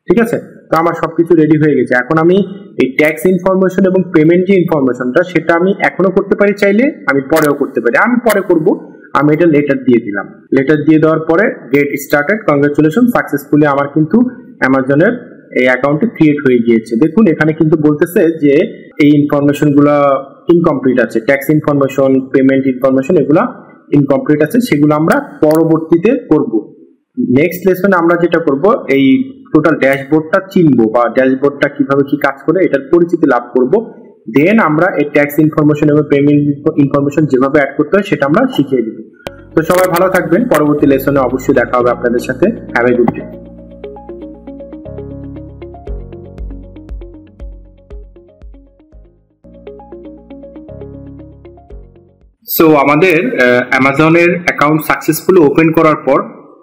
ঠিক আছে? তো আমার সবকিছু রেডি হয়ে গেছে। এখন আমি এই ট্যাক্স ইনফরমেশন এবং পেমেন্ট যে ইনফরমেশনটা সেটা আমি এখনো করতে পারি, চাইলে আমি পরেও করতে পারি, আমি পরে করব। আমি এটা লেটার দিয়ে দিলাম, লেটার দিয়ে দেওয়ার পরে গেট স্টার্টেড, কংগ্রাচুলেশন, সাকসেসফুলি আমার কিন্তু অ্যামাজনের এই অ্যাকাউন্টে ক্রিয়েট হয়ে গিয়েছে। দেখুন এখানে কিন্তু বলতেছে যে এই ইনফরমেশন গুলা ইনকমপ্লিট আছে, ট্যাক্স ইনফরমেশন, পেমেন্ট ইনফরমেশন এগুলা ইনকমপ্লিট আছে, সেগুলো আমরা পরবর্তীতে করব। নেক্সট লেসনে আমরা যেটা করব, এই টোটাল ড্যাশবোর্ডটা চিনবো, বা ড্যাশবোর্ডটা কিভাবে কি কাজ করে এটার পরিচিতি লাভ করব। দেন আমরা এই ট্যাক্স ইনফরমেশন এবং পেমেন্ট ইনফরমেশন যেভাবে অ্যাড করতে হয় সেটা আমরা শিখিয়ে দিব। তো সবাই ভালো থাকবেন, পরবর্তী লেসনে অবশ্যই দেখা হবে আপনাদের সাথে। Have a good day. So আমাদের অ্যামাজনের অ্যাকাউন্ট সাকসেসফুলি ওপেন করার পর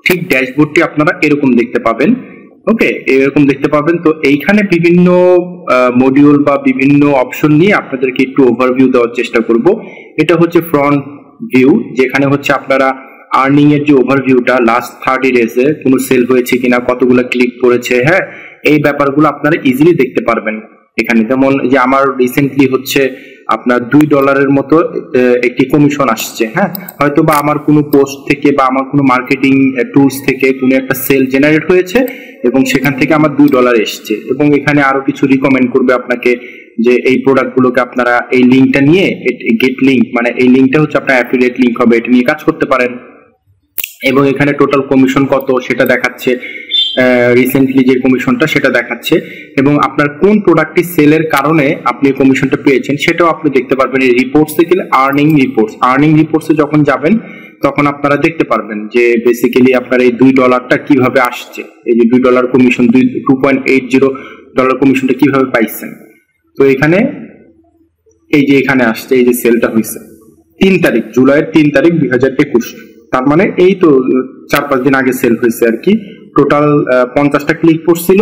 ঠিক ড্যাশবোর্ডটি আপনারা এরকম দেখতে পাবেন। ওকে, এরকম দেখতে পাবেন। তো এইখানে বিভিন্ন মডিউল বা বিভিন্ন অপশন নিয়ে আপনাদেরকে একটু ওভারভিউ দেওয়ার চেষ্টা করব। এটা হচ্ছে ফ্রন্ট ভিউ, যেখানে হচ্ছে আপনারা আর্নিং এর যে ওভারভিউটা লাস্ট 30 ডেজে কোনো সেল হয়েছে কিনা, কতগুলো ক্লিক করেছে, হ্যাঁ, এই ব্যাপারগুলো আপনারা ইজিলি দেখতে পারবেন এখানে। যেমন যে আমার রিসেন্টলি হচ্ছে আপনার $2 মতো একটি কমিশন আসছে, হ্যাঁ, হয়তো বা আমার কোনো পোস্ট থেকে বা আমার কোনো মার্কেটিং টুলস থেকে কোনো একটা সেল জেনারেট হয়েছে এবং সেখান থেকে আমার $2 এসছে। এবং এখানে আরো কিছু রিকমেন্ড করবে আপনাকে যে এই প্রোডাক্টগুলোকে আপনারা এই লিঙ্কটা নিয়ে, গেট লিঙ্ক মানে এই লিঙ্কটা হচ্ছে আপনার অ্যাফিলিয়েট লিঙ্ক হবে, এটা নিয়ে কাজ করতে পারেন। এবং এখানে টোটাল কমিশন কত সেটা দেখাচ্ছে, রিসেন্টলি যে কমিশনটা সেটা দেখাচ্ছে, এবং আপনার কোন প্রোডাক্টটি সেলের কারণে আপনি কমিশনটা পেয়েছেন সেটাও আপনি দেখতে পারবেন। এই রিপোর্টসে গেলে আর্নিং রিপোর্টসে যখন যাবেন তখন আপনারা দেখতে পারবেন যে বেসিক্যালি আপনার এই $2টা কিভাবে আসছে, এই যে $2 কমিশন, $2.80 কমিশনটা কিভাবে পাইছেন। তো এখানে এই যে এখানে আসছে, এই যে সেলটা হয়েছে 3 তারিখ, জুলাইয়ের 3 তারিখ 2021, তার মানে এই তো 4-5 দিন আগে সেল হয়েছে আর কি। টোটাল 50টা ক্লিক পড়ছিল,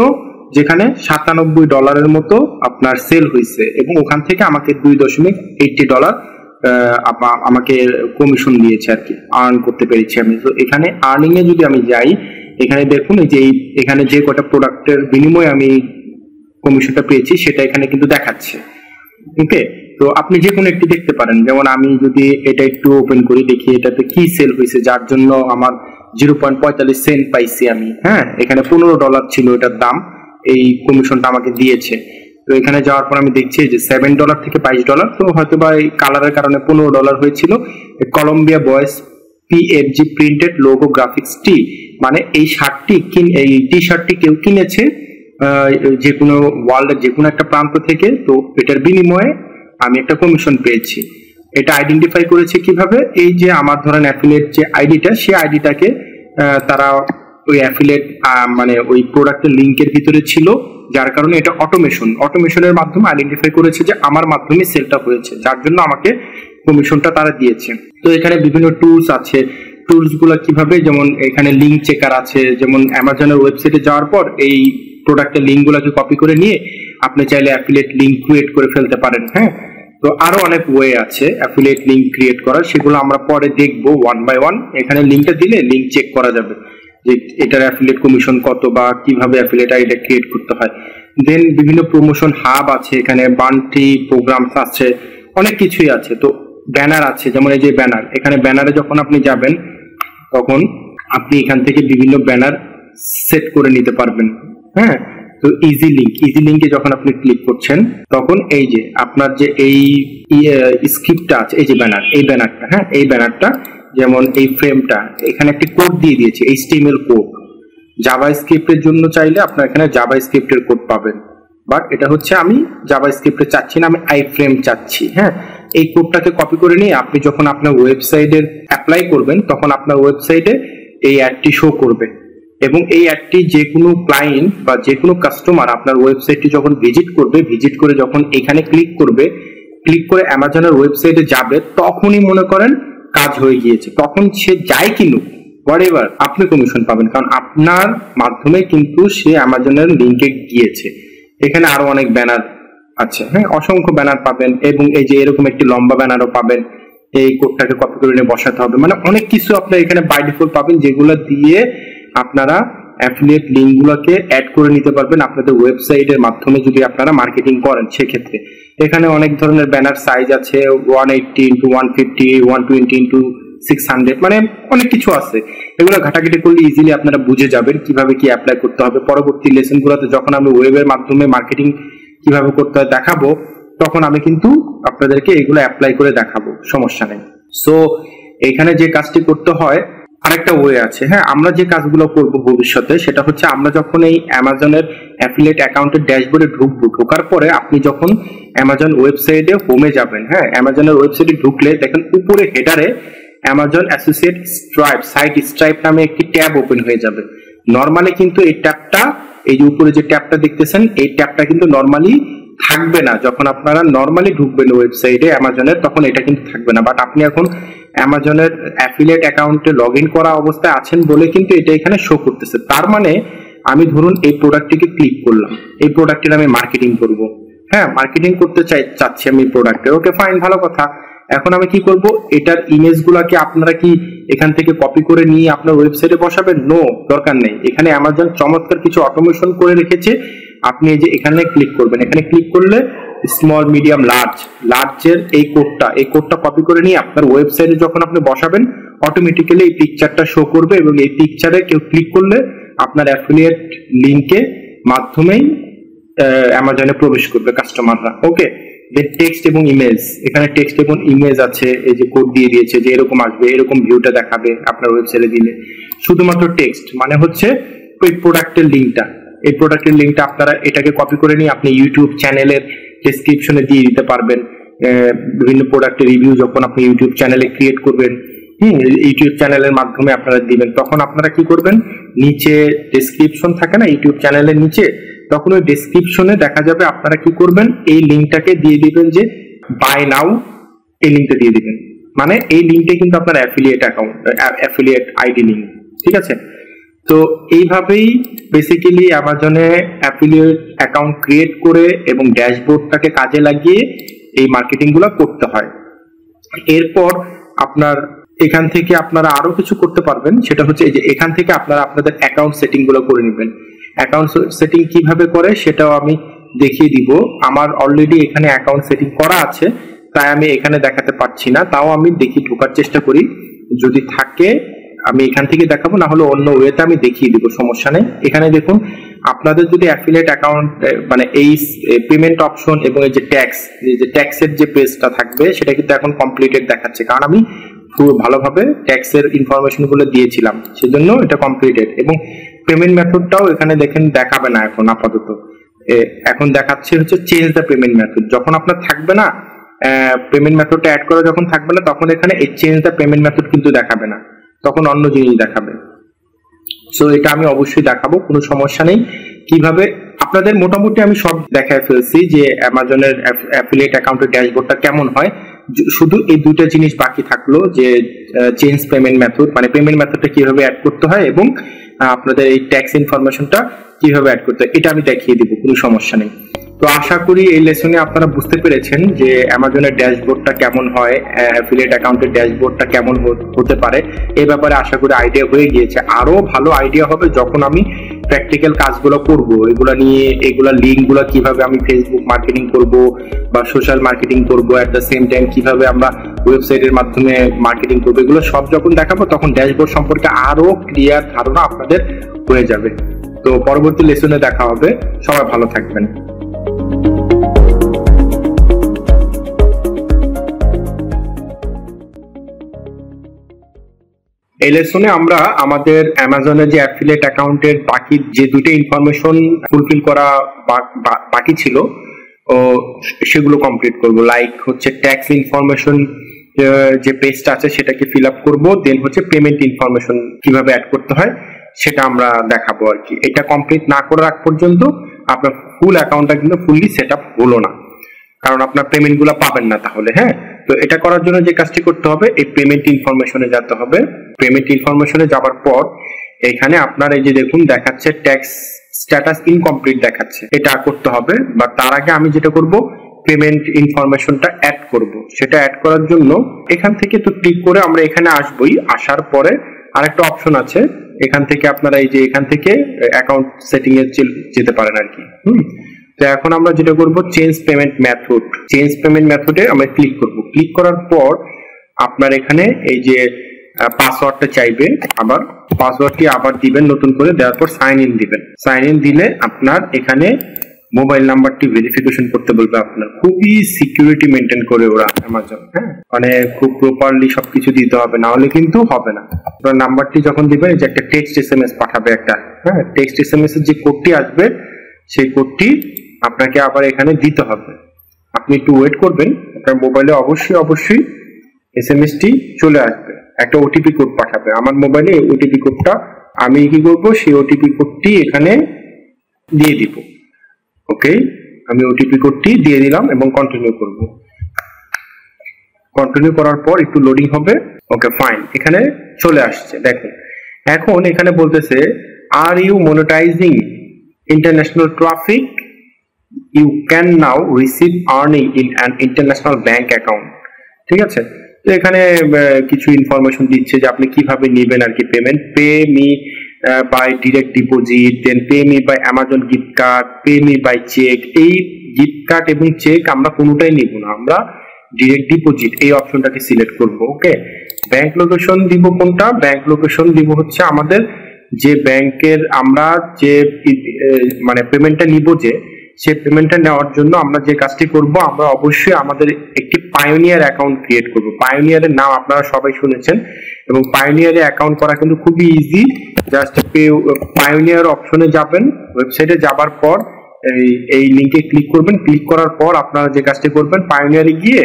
যেখানে $97 মতো আপনার সেল হয়েছে, এবং ওখান থেকে আমাকে $2.80 আমাকে কমিশন দিয়েছে আর কি, আর্ন করতে পেরেছি আমি। তো এখানে আর্নিং এ যদি আমি যাই, এখানে দেখুন এই যে এখানে যে কটা প্রোডাক্টের বিনিময়ে আমি কমিশনটা পেয়েছি সেটা এখানে কিন্তু দেখাচ্ছে। ওকে, তো আপনি যে কোনো একটি দেখতে পারেন। যেমন আমি যদি এটা একটু ওপেন করি, দেখি এটাতে কি সেল হয়েছে যার জন্য আমার 0.45 সেন্ট পাইছি আমি, হ্যাঁ, এখানে $15 ছিল এটার দাম, এই কমিশনটা আমাকে দিয়েছে। তো এখানে যাওয়ার পর আমি দেখছি যে $7 থেকে $22, তো হয়তো বা এই কালারের কারণে $15 হয়েছিল। কলম্বিয়া বয়েস PFG প্রিন্টেড লোগো গ্রাফিক্স টি, মানে এই শার্টটি এই টি শার্টটি কেউ কিনেছে যে কোনো ওয়ার্ল্ডের যে কোনো একটা প্রান্ত থেকে, তো এটার বিনিময়ে আমি একটা কমিশন পেয়েছি। এটা আইডেন্টিফাই করেছে কিভাবে, এই যে আমার ধরেন অ্যাফিলিয়েট যে আইডিটা, সেই আইডিটাকে তারা ওই অ্যাফিলিয়েট মানে ওই প্রোডাক্টের লিঙ্কের ভিতরে ছিল, যার কারণে এটা অটোমেশনের মাধ্যমে আইডেন্টিফাই করেছে যে আমার মাধ্যমে সেলটা হয়েছে, যার জন্য আমাকে কমিশনটা তারা দিয়েছে। তো এখানে বিভিন্ন টুলস আছে, টুলস গুলা কিভাবে, যেমন এখানে লিঙ্ক চেকার আছে, যেমন অ্যামাজনের ওয়েবসাইটে যাওয়ার পর এই প্রোডাক্টের লিঙ্ক গুলাকে কপি করে নিয়ে আপনি চাইলে অ্যাফিলিয়েট লিঙ্ক ক্রিয়েট করে ফেলতে পারেন, হ্যাঁ। তো আরো অনেক ওয়ে আছে অ্যাফিলিয়েট লিঙ্ক ক্রিয়েট করার, সেগুলো আমরা পরে দেখবো ওয়ান বাই ওয়ান। এখানে লিঙ্কটা দিলে লিঙ্ক চেক করা যাবে যে এটার অ্যাফিলিয়েট কমিশন কত বা কিভাবে অ্যাফিলিয়েট আইডিটা ক্রিয়েট করতে হয়। দেন বিভিন্ন প্রমোশন হাব আছে, এখানে বান্টি প্রোগ্রামস আছে, অনেক কিছুই আছে। তো ব্যানার আছে, যেমন এই যে ব্যানার, এখানে ব্যানারে যখন আপনি যাবেন তখন আপনি এখান থেকে বিভিন্ন ব্যানার সেট করে নিতে পারবেন, হ্যাঁ। তো ইজি লিঙ্কে যখন আপনি ক্লিক করছেন তখন এই যে আপনার যে এই স্ক্রিপ্টটা আছে, এই যে ব্যানারটা, হ্যাঁ, এই ব্যানারটা যেমন এই ফ্রেমটা, এখানে একটি কোড দিয়ে দিয়েছে, HTML কোড। জাভাস্ক্রিপ্টের জন্য চাইলে আপনার এখানে জাভাস্ক্রিপ্টের কোড পাবেন, বাট এটা হচ্ছে আমি জাভাস্ক্রিপ্টে চাচ্ছি না, আমি আইফ্রেম চাচ্ছি, হ্যাঁ। এই কোডটাকে কপি করে নিয়ে আপনি যখন আপনার ওয়েবসাইটের অ্যাপ্লাই করবেন তখন আপনার ওয়েবসাইটে এই অ্যাডটি শো করবে, এবং এই অ্যাডটি যে কোনো ক্লায়েন্ট বা যে কোনো কাস্টমার আপনার ওয়েবসাইটটি যখন ভিজিট করে যখন এখানে ক্লিক করে অ্যামাজনের ওয়েবসাইটে যাবে, তখনই মনে করেন কাজ হয়ে গিয়েছে, তখন সে যাই কিনুক হোয়াটএভার আপনি কমিশন পাবেন, কারণ আপনার মাধ্যমে কিন্তু সে অ্যামাজনের লিঙ্কে গিয়েছে। এখানে আরো অনেক ব্যানার আছে, হ্যাঁ, অসংখ্য ব্যানার পাবেন, এবং এই যে এরকম একটি লম্বা ব্যানারও পাবেন, এই কোডটাকে কপি করে নিয়ে বসাতে হবে, মানে অনেক কিছু আপনার এখানে বাই ডিফল্ট পাবেন, যেগুলো দিয়ে আপনারা অ্যাফিলিয়েট লিঙ্ক গুলোকে অ্যাড করে নিতে পারবেন আপনাদের ওয়েবসাইটের মাধ্যমে যদি আপনারা মার্কেটিং করেন। সেক্ষেত্রে এখানে অনেক ধরনের ব্যানার সাইজ আছে, 180 x 150, 120 x 600, মানে অনেক কিছু আছে। এগুলো ঘাটাঘাটি করলে ইজিলি আপনারা বুঝে যাবেন কিভাবে কি অ্যাপ্লাই করতে হবে। পরবর্তী লেসন গুলোতে যখন আমি ওয়েবের মাধ্যমে মার্কেটিং কিভাবে করতে হয় দেখাবো, তখন আমি কিন্তু আপনাদেরকে এগুলো অ্যাপ্লাই করে দেখাবো, সমস্যা নেই। সো এখানে যে কাজটি করতে হয়, আরেকটা ওয়ে আছে, হ্যাঁ, আমরা যে কাজগুলো করব ভবিষ্যতে, সেটা হচ্ছে আমরা যখন এই অ্যামাজনের অ্যাফিলিয়েট অ্যাকাউন্টের ড্যাশবোর্ডে ঢোকার পরে আপনি যখন অ্যামাজন ওয়েবসাইটে হোমে যাবেন, হ্যাঁ, অ্যামাজনের ওয়েবসাইটে ঢুকলে দেখেন উপরে হেডারে অ্যামাজন অ্যাসোসিয়েট সাইট স্ট্রাইপ নামে একটি ট্যাব ওপেন হয়ে যাবে। নর্মালি কিন্তু এই ট্যাবটা, এই যে উপরে যে ট্যাবটা দেখতেছেন, এই ট্যাবটা কিন্তু নর্মালি থাকবে না। যখন আপনারা নর্মালি ঢুকবেন ওয়েবসাইটে অ্যামাজনের, তখন এটা কিন্তু থাকবে না। বাট আপনি এখন অ্যামাজনের অ্যাফিলিয়েট অ্যাকাউন্টে লগ ইন করা অবস্থায় আছেন বলে কিন্তু এটা এখানে শো করতেছে। তার মানে আমি ধরুন এই প্রোডাক্টটিকে ক্লিক করলাম, এই প্রোডাক্টের আমি মার্কেটিং করব, হ্যাঁ মার্কেটিং করতে চাচ্ছি আমি প্রোডাক্টের, ওকে ফাইন, ভালো কথা। এখন আমি কি করব, এটার ইমেজ গুলাকে আপনারা কি এখান থেকে কপি করে নিয়ে আপনার ওয়েবসাইটে বসাবেন? নো, দরকার নেই। এখানে অ্যামাজন চমৎকার কিছু অটোমেশন করে রেখেছে। আপনি এই যে এখানে ক্লিক করবেন, এখানে ক্লিক করলে স্মল, মিডিয়াম, লার্জের এই কোডটা কপি করে নিয়ে আপনার ওয়েবসাইটে যখন আপনি বসাবেন অটোমেটিক্যালি এই পিকচারটা শো করবে, এবং এই পিকচারে কেউ ক্লিক করলে আপনার অ্যাফিলিয়েট লিংকে মাধ্যমেই অ্যামাজনে প্রবেশ করবে কাস্টমাররা। ওকে, দেন টেক্সট এবং ইমেজ, এখানে টেক্সট এবং ইমেজ আছে, এই যে কোড দিয়ে দিয়েছে যে এরকম আসবে, এরকম ভিউটা দেখাবে আপনার ওয়েবসাইটে দিলে। শুধুমাত্র টেক্সট মানে হচ্ছে ওই প্রোডাক্টের লিঙ্কটা, এই প্রোডাক্টের লিঙ্কটা আপনারা এটাকে কপি করে নিয়ে আপনি ইউটিউব চ্যানেলের ডেসক্রিপশনে দিয়ে দিতে পারবেন। বিভিন্ন প্রোডাক্টের রিভিউ যখন আপনি ইউটিউব চ্যানেলে ক্রিয়েট করবেন, ইউটিউব চ্যানেলের মাধ্যমে আপনারা দিবেন, তখন আপনারা কি করবেন, নিচে ডেসক্রিপশন থাকে না ইউটিউব চ্যানেলের নিচে, তখন ওই ডেসক্রিপশনে দেখা যাবে আপনারা কি করবেন, এই লিঙ্কটাকে দিয়ে দিবেন যে বাই নাও, এই লিঙ্কটা দিয়ে দিবেন। মানে এই লিঙ্কটা কিন্তু আপনার affiliate account, affiliate ID link, ঠিক আছে? তো এইভাবেই বেসিক্যালি অ্যামাজনে অ্যাফিলিয়েট অ্যাকাউন্ট ক্রিয়েট করে এবং ড্যাশবোর্ডটাকে কাজে লাগিয়ে এই মার্কেটিং গুলো করতে হয়। এরপর আপনার এখান থেকে আপনারা আরো কিছু করতে পারবেন, সেটা হচ্ছে এই যে এখান থেকে আপনারা আপনাদের অ্যাকাউন্ট সেটিং গুলো করে নেবেন। অ্যাকাউন্ট সেটিং কিভাবে করে সেটাও আমি দেখিয়ে দিব। আমার অলরেডি এখানে অ্যাকাউন্ট সেটিং করা আছে, তাই আমি এখানে দেখাতে পারছি না, তাও আমি দেখি ঢোকার চেষ্টা করি, যদি থাকে আমি এখান থেকে দেখাবো, না হলে অন্য ওয়েতে আমি দেখিয়ে দিব, সমস্যা নেই। এখানে দেখুন, আপনাদের যদি অ্যাফিলিয়েট অ্যাকাউন্ট মানে এই পেমেন্ট অপশন এবং এই যে ট্যাক্সের যে পেজটা থাকবে সেটা কিন্তু এখন কমপ্লিটেড দেখাচ্ছে, কারণ আমি পুরো ভালোভাবে ট্যাক্সের ইনফরমেশন গুলো দিয়েছিলাম, সেজন্য এটা কমপ্লিটেড। এবং পেমেন্ট মেথডটাও এখানে দেখেন দেখাবে না এখন আপাতত, এখন দেখাচ্ছে হচ্ছে চেঞ্জ দ্য পেমেন্ট মেথড। যখন আপনার থাকবে না পেমেন্ট মেথডটা অ্যাড করা, যখন থাকবে না তখন এখানে এই চেঞ্জ দ্য পেমেন্ট মেথড কিন্তু দেখাবে না, তখন অন্য জিনিস দেখাবে। সো এটা আমি অবশ্যই দেখাবো, কোনো সমস্যা নেই। কিভাবে আপনাদের মোটামুটি আমি সব দেখায় ফেলছি যে অ্যামাজনের অ্যাফিলিয়েট অ্যাকাউন্টের ড্যাশবোর্ডটা কেমন হয়। শুধু এই দুইটা জিনিস বাকি থাকলো, যে চেঞ্জ পেমেন্ট মেথড, মানে পেমেন্ট মেথডটা কিভাবে অ্যাড করতে হয় এবং আপনাদের এই ট্যাক্স ইনফরমেশনটা কিভাবে অ্যাড করতে হয়, এটা আমি দেখিয়ে দিব, কোনো সমস্যা নেই। তো আশা করি এই লেসনে আপনারা বুঝতে পেরেছেন যে অ্যামাজনের ড্যাশবোর্ডটা কেমন হয়, অ্যাফিলিয়েট অ্যাকাউন্টের ড্যাশবোর্ডটা কেমন হতে পারে, এই ব্যাপারে আশা করি আইডিয়া হয়ে গিয়েছে। আরো ভালো আইডিয়া হবে যখন আমি প্র্যাকটিক্যাল কাজগুলো করব, এগুলা নিয়ে, এগুলা লিঙ্কগুলো কিভাবে আমি ফেসবুক মার্কেটিং করব বা সোশ্যাল মার্কেটিং করব, এট দ্য সেম টাইম কিভাবে আমরা ওয়েবসাইটের মাধ্যমে মার্কেটিং করবো, এগুলো সব যখন দেখাবো তখন ড্যাশবোর্ড সম্পর্কে আরো ক্লিয়ার ধারণা আপনাদের হয়ে যাবে। তো পরবর্তী লেসনে দেখা হবে, সবাই ভালো থাকবেন। এই লেসনে আমরা আমাদের অ্যামাজনের যে অ্যাফিলিয়েট অ্যাকাউন্টের বাকি যে দুটো ইনফরমেশন ফুলফিল করা বাকি ছিল সেগুলো কমপ্লিট করব। লাইক হচ্ছে ট্যাক্স ইনফরমেশন যে পেজটা আছে সেটাকে ফিল আপ করবো, দেন হচ্ছে পেমেন্ট ইনফরমেশন কিভাবে অ্যাড করতে হয় সেটা আমরা দেখাবো আর কি। এটা কমপ্লিট না করার আগ পর্যন্ত আপনার ফুল অ্যাকাউন্টটা কিন্তু ফুললি সেট আপ হলো না, কারণ আপনার পেমেন্ট গুলো পাবেন না তাহলে। হ্যাঁ, তো এটা করার জন্য যে কাজটি করতে হবে, এই পেমেন্ট ইনফরমেশনে যেতে হবে। পেমেন্ট ইনফরমেশনে যাওয়ার পর এখানে আপনার এই যে দেখুন দেখাচ্ছে ট্যাক্স স্ট্যাটাস ইনকমপ্লিট দেখাচ্ছে, এটা করতে হবে। বা তার আগে আমি যেটা করব, পেমেন্ট ইনফরমেশনটা অ্যাড করব। সেটা অ্যাড করার জন্য এখান থেকে তো ক্লিক করে আমরা এখানে আসবই, আসার পরে আরেকটা অপশন আছে, এখান থেকে আপনারা এই যে এখান থেকে অ্যাকাউন্ট সেটিং এ যেতে পারেন আর কি। তো এখন আমরা যেটা করব, change payment method, change payment মেথডে আমরা ক্লিক করব। ক্লিক করার পর আপনার এখানে এই যে পাসওয়ার্ডটা চাইবে, আবার পাসওয়ার্ডটি আবার দিবেন নতুন করে, দেওয়ার পর সাইন ইন দিবেন। সাইন ইন দিলে আপনার এখানে মোবাইল নাম্বারটি ভেরিফিকেশন করতে বলবে আপনার। খুবই সিকিউরিটি মেনটেন করে ওরা অ্যামাজন, হ্যাঁ, মানে খুব প্রপারলি সবকিছু দিতে হবে, না হলে কিন্তু হবে না। আপনার নাম্বারটি যখন দিবেন, যে একটা টেক্সট এসএমএস পাঠাবে একটা, হ্যাঁ, টেক্সট এসএমএস এর যে কোডটি আসবে সেই কোডটি আপনাকে আবার এখানে দিতে হবে। আপনি একটু ওয়েট করবেন, আপনার মোবাইলে অবশ্যই এসএমএস টি চলে আসবে, একটা ওটিপি কোড পাঠাবে। আমার মোবাইলে ওটিপি কোডটা আমি কি করব, সেই ওটিপি কোডটি এখানে দিয়ে দিব। ওকে, আমি ওটিপি কোডটি দিয়ে দিলাম এবং কন্টিনিউ করব। কন্টিনিউ করার পর একটু লোডিং হবে। ওকে ফাইন, এখানে চলে আসছে। দেখুন এখন এখানে বলতেছে আর you monetising international traffic, you can now receive earning in an international bank account. ঠিক আছে, তো এখানে কিছু ইনফরমেশন দিচ্ছে যে আপনি কিভাবে নেবেন আর কি payment. Pay me by direct deposit, then pay me by Amazon gift card, pay me by cheque. এই গিফট কার্ড এবং চেক আমরা কোনোটাই নিব না, আমরা ডিরেক্ট ডিপোজিট এই অপশনটাকে সিলেক্ট করব। ওকে, ব্যাংক লোকেশন দিব কোনটা? ব্যাংক লোকেশন দিব হচ্ছে আমাদের যে ব্যাংকের আমরা যে মানে পেমেন্টটা নিব, যে সেই পেমেন্টটা নেওয়ার জন্য আমরা যে কাজটি করব, আমরা অবশ্যই আমাদের একটি পায়োনিয়ার অ্যাকাউন্ট ক্রিয়েট করব। পায়োনিয়ারের নাম আপনারা সবাই শুনেছেন এবং পায়োনিয়ারে অ্যাকাউন্ট করা কিন্তু খুবই ইজি। জাস্ট পায়োনিয়ার অপশনে যাবেন, ওয়েবসাইটে যাবার পর এই লিংকে ক্লিক করবেন। ক্লিক করার পর আপনারা যে কাজটি করবেন, পায়োনিয়ারে গিয়ে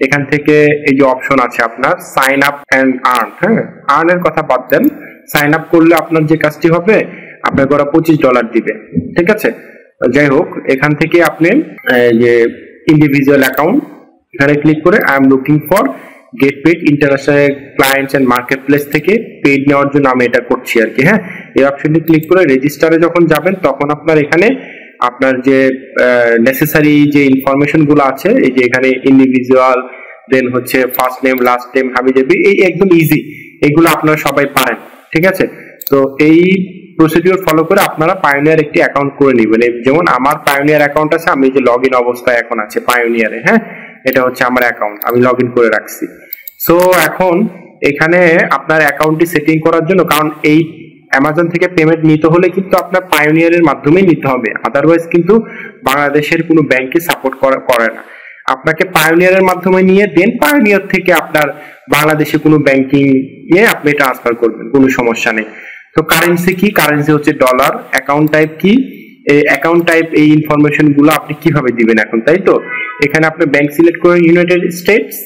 এখান থেকে এই যে অপশন আছে আপনার সাইন আপ এন্ড আর্ন। হ্যাঁ, আর্ন এর কথা বাদ দেন, সাইন আপ করলে আপনার যে কাজটি হবে, আপনার ওরা $25 দিবে। ঠিক আছে, যাই হোক, এখান থেকে আপনি যে ইন্ডিভিজুয়াল অ্যাকাউন্ট এখানে ক্লিক করে I am looking for get paid international clients and marketplace থেকে পেড নেওয়ার জন্য আমি এটা করছি আর কি। হ্যাঁ, এই অপশনটি ক্লিক করে রেজিস্টারে যখন যাবেন তখন আপনার এখানে আপনার যে নেসেসারি যে ইনফরমেশন গুলো আছে, এই যে এখানে ইন্ডিভিজুয়াল, দেন হচ্ছে ফার্স্ট নেম, লাস্ট নেম, হাবিজাবি, এই একদম ইজি, এগুলো আপনারা সবাই পারেন। ঠিক আছে, তো এই প্রসিডিওর ফলো করে আপনারা পায়োনিয়ার একটি অ্যাকাউন্ট করে নেবেন। যেমন আমার পায়োনিয়ার অ্যাকাউন্ট আছে, আমি যে লগ ইন অবস্থায় এখন আছে পায়োনিয়ারে। হ্যাঁ, এটা হচ্ছে আমার অ্যাকাউন্ট, আমি লগ ইন করে রাখছি। সো এখন এখানে আপনার অ্যাকাউন্টটি সেটিং করার জন্য, কারণ এই অ্যামাজন থেকে পেমেন্ট নিতে হলে কিন্তু আপনার পায়োনিয়ারের মাধ্যমেই নিতে হবে, আদারওয়াইজ কিন্তু বাংলাদেশের কোনো ব্যাংকে সাপোর্ট করে না। আপনাকে পায়োনিয়ারের মাধ্যমে নিয়ে দেন পায়োনিয়ার থেকে আপনার বাংলাদেশে কোনো ব্যাংকিং নিয়ে আপনি ট্রান্সফার করবেন, কোনো সমস্যা নেই। তো কারেন্সি কি? কারেন্সি হচ্ছে ডলার। অ্যাকাউন্ট টাইপ কি? এই অ্যাকাউন্ট টাইপ এই ইনফরমেশন গুলো আপনি কিভাবে দিবেন এখন, তাই তো? এখানে আপনি ব্যাংক সিলেক্ট করেন ইউনাইটেড স্টেটস।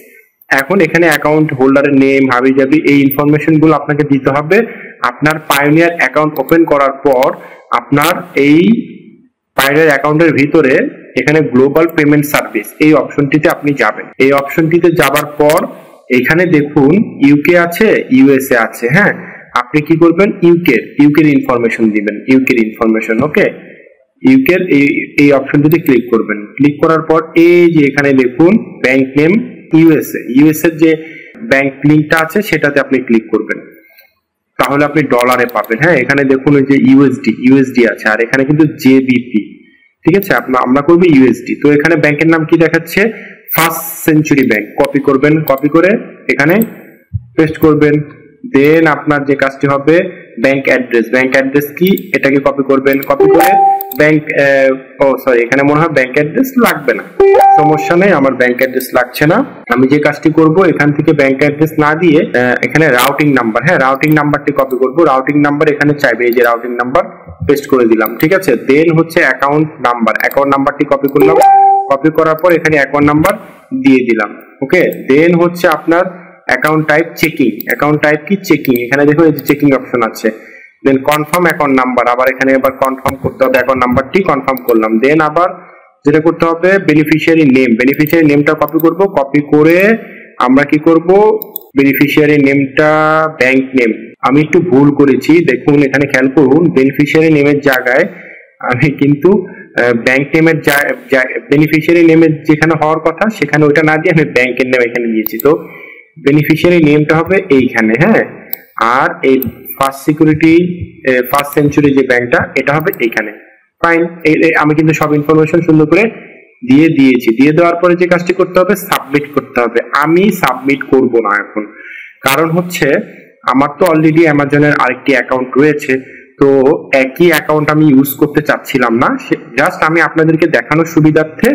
এখন এখানে অ্যাকাউন্ট হোল্ডারের নেম, হাবিজাবি, এই ইনফরমেশন গুলো আপনাকে দিতে হবে। আপনার পায়োনিয়ার অ্যাকাউন্ট ওপেন করার পর আপনার এই পায়োনিয়ার অ্যাকাউন্টের ভিতরে এখানে গ্লোবাল পেমেন্ট সার্ভিস এই অপশনটিতে আপনি যাবেন। এই অপশনটিতে যাবার পর এখানে দেখুন ইউকে আছে, ইউএসএ আছে। হ্যাঁ, আপনি কি করবেন? ইউকের ইনফরমেশন দিবেন, ইউকের ইনফরমেশন। ওকে, ইউকের এই অপশনটিতে ক্লিক করবেন। ক্লিক করার পর এই যে এখানে দেখুন ব্যাংক নেম ইউএসএ যে ব্যাংক লিংকটা আছে সেটাতে আপনি ক্লিক করবেন, তাহলে আপনি ডলারে পাবেন। হ্যাঁ, এখানে দেখুন ওই যে ইউএসডি আছে, আর এখানে কিন্তু জেবিপি। ঠিক আছে, আমরা করবো ইউএসডি। তো এখানে ব্যাংকের নাম কি দেখাচ্ছে? First century bank. কপি করবেন, কপি করে এখানে পেস্ট করবেন। দেন আপনার যে কাজটি হবে ব্যাংক অ্যাড্রেস কি, এটাকে কপি করবেন। কপি করে ব্যাংক এখানে মনে হয় ব্যাংক অ্যাড্রেস লাগবে না, সমস্যা নেই, আমার ব্যাংক অ্যাড্রেস লাগছে না। আমি যে কাজটি করব, এখান থেকে ব্যাংক অ্যাড্রেস না দিয়ে এখানে রাউটিং নাম্বার, হ্যাঁ রাউটিং নাম্বারটি কপি করব। রাউটিং নাম্বার এখানে চাইবে, এই যে রাউটিং নাম্বার পেস্ট করে দিলাম। ঠিক আছে, দেন হচ্ছে অ্যাকাউন্ট নাম্বারটি কপি করলাম। কপি করার পর এখানে অ্যাকাউন্ট নাম্বার দিয়ে দিলাম। ওকে, দেন হচ্ছে আপনার account type checking. Account type কি? চেকিং। এখানে দেখুন এই যে চেকিং অপশন আছে। দেন কনফার্ম অ্যাকাউন্ট নাম্বার, আবার এখানে এবার কনফার্ম করতে হবে। অ্যাকাউন্ট নাম্বারটি কনফার্ম করলাম। দেন আবার যেটা করতে হবে বেনিফিশিয়ারি নেমটা কপি করব। কপি করে আমরা কি করব, বেনিফিশিয়ারি নেমটা ব্যাংক নেম, আমি একটু ভুল করেছি, দেখুন এখানে খেয়াল করুন, বেনিফিশিয়ারি নেমের জায়গায় আমি কিন্তু ব্যাংক নেমের বেনিফিশিয়ারি নেমের যেখানে হওয়ার কথা সেখানে ওইটা না দিয়ে আমি ব্যাংকের নেম এখানে দিয়েছি। তো বেনিফিশিয়ারি নেমটা হবে এইখানে। হ্যাঁ, আর এই ফার্স্ট সেঞ্চুরি যে ব্যাংকটা, এটা হবে এইখানে। ফাইন, আমি কিন্তু সব ইনফরমেশন সুন্দর করে দিয়ে দিয়েছি। দিয়ে দেওয়ার পরে যে কাজটি করতে হবে, সাবমিট করতে হবে। আমি সাবমিট করব না এখন, কারণ হচ্ছে আমার তো অলরেডি অ্যামাজনের আরেকটি অ্যাকাউন্ট রয়েছে, তো একই অ্যাকাউন্ট আমি ইউজ করতে চাচ্ছিলাম না। জাস্ট আমি আপনাদেরকে দেখানোর সুবিধার্থে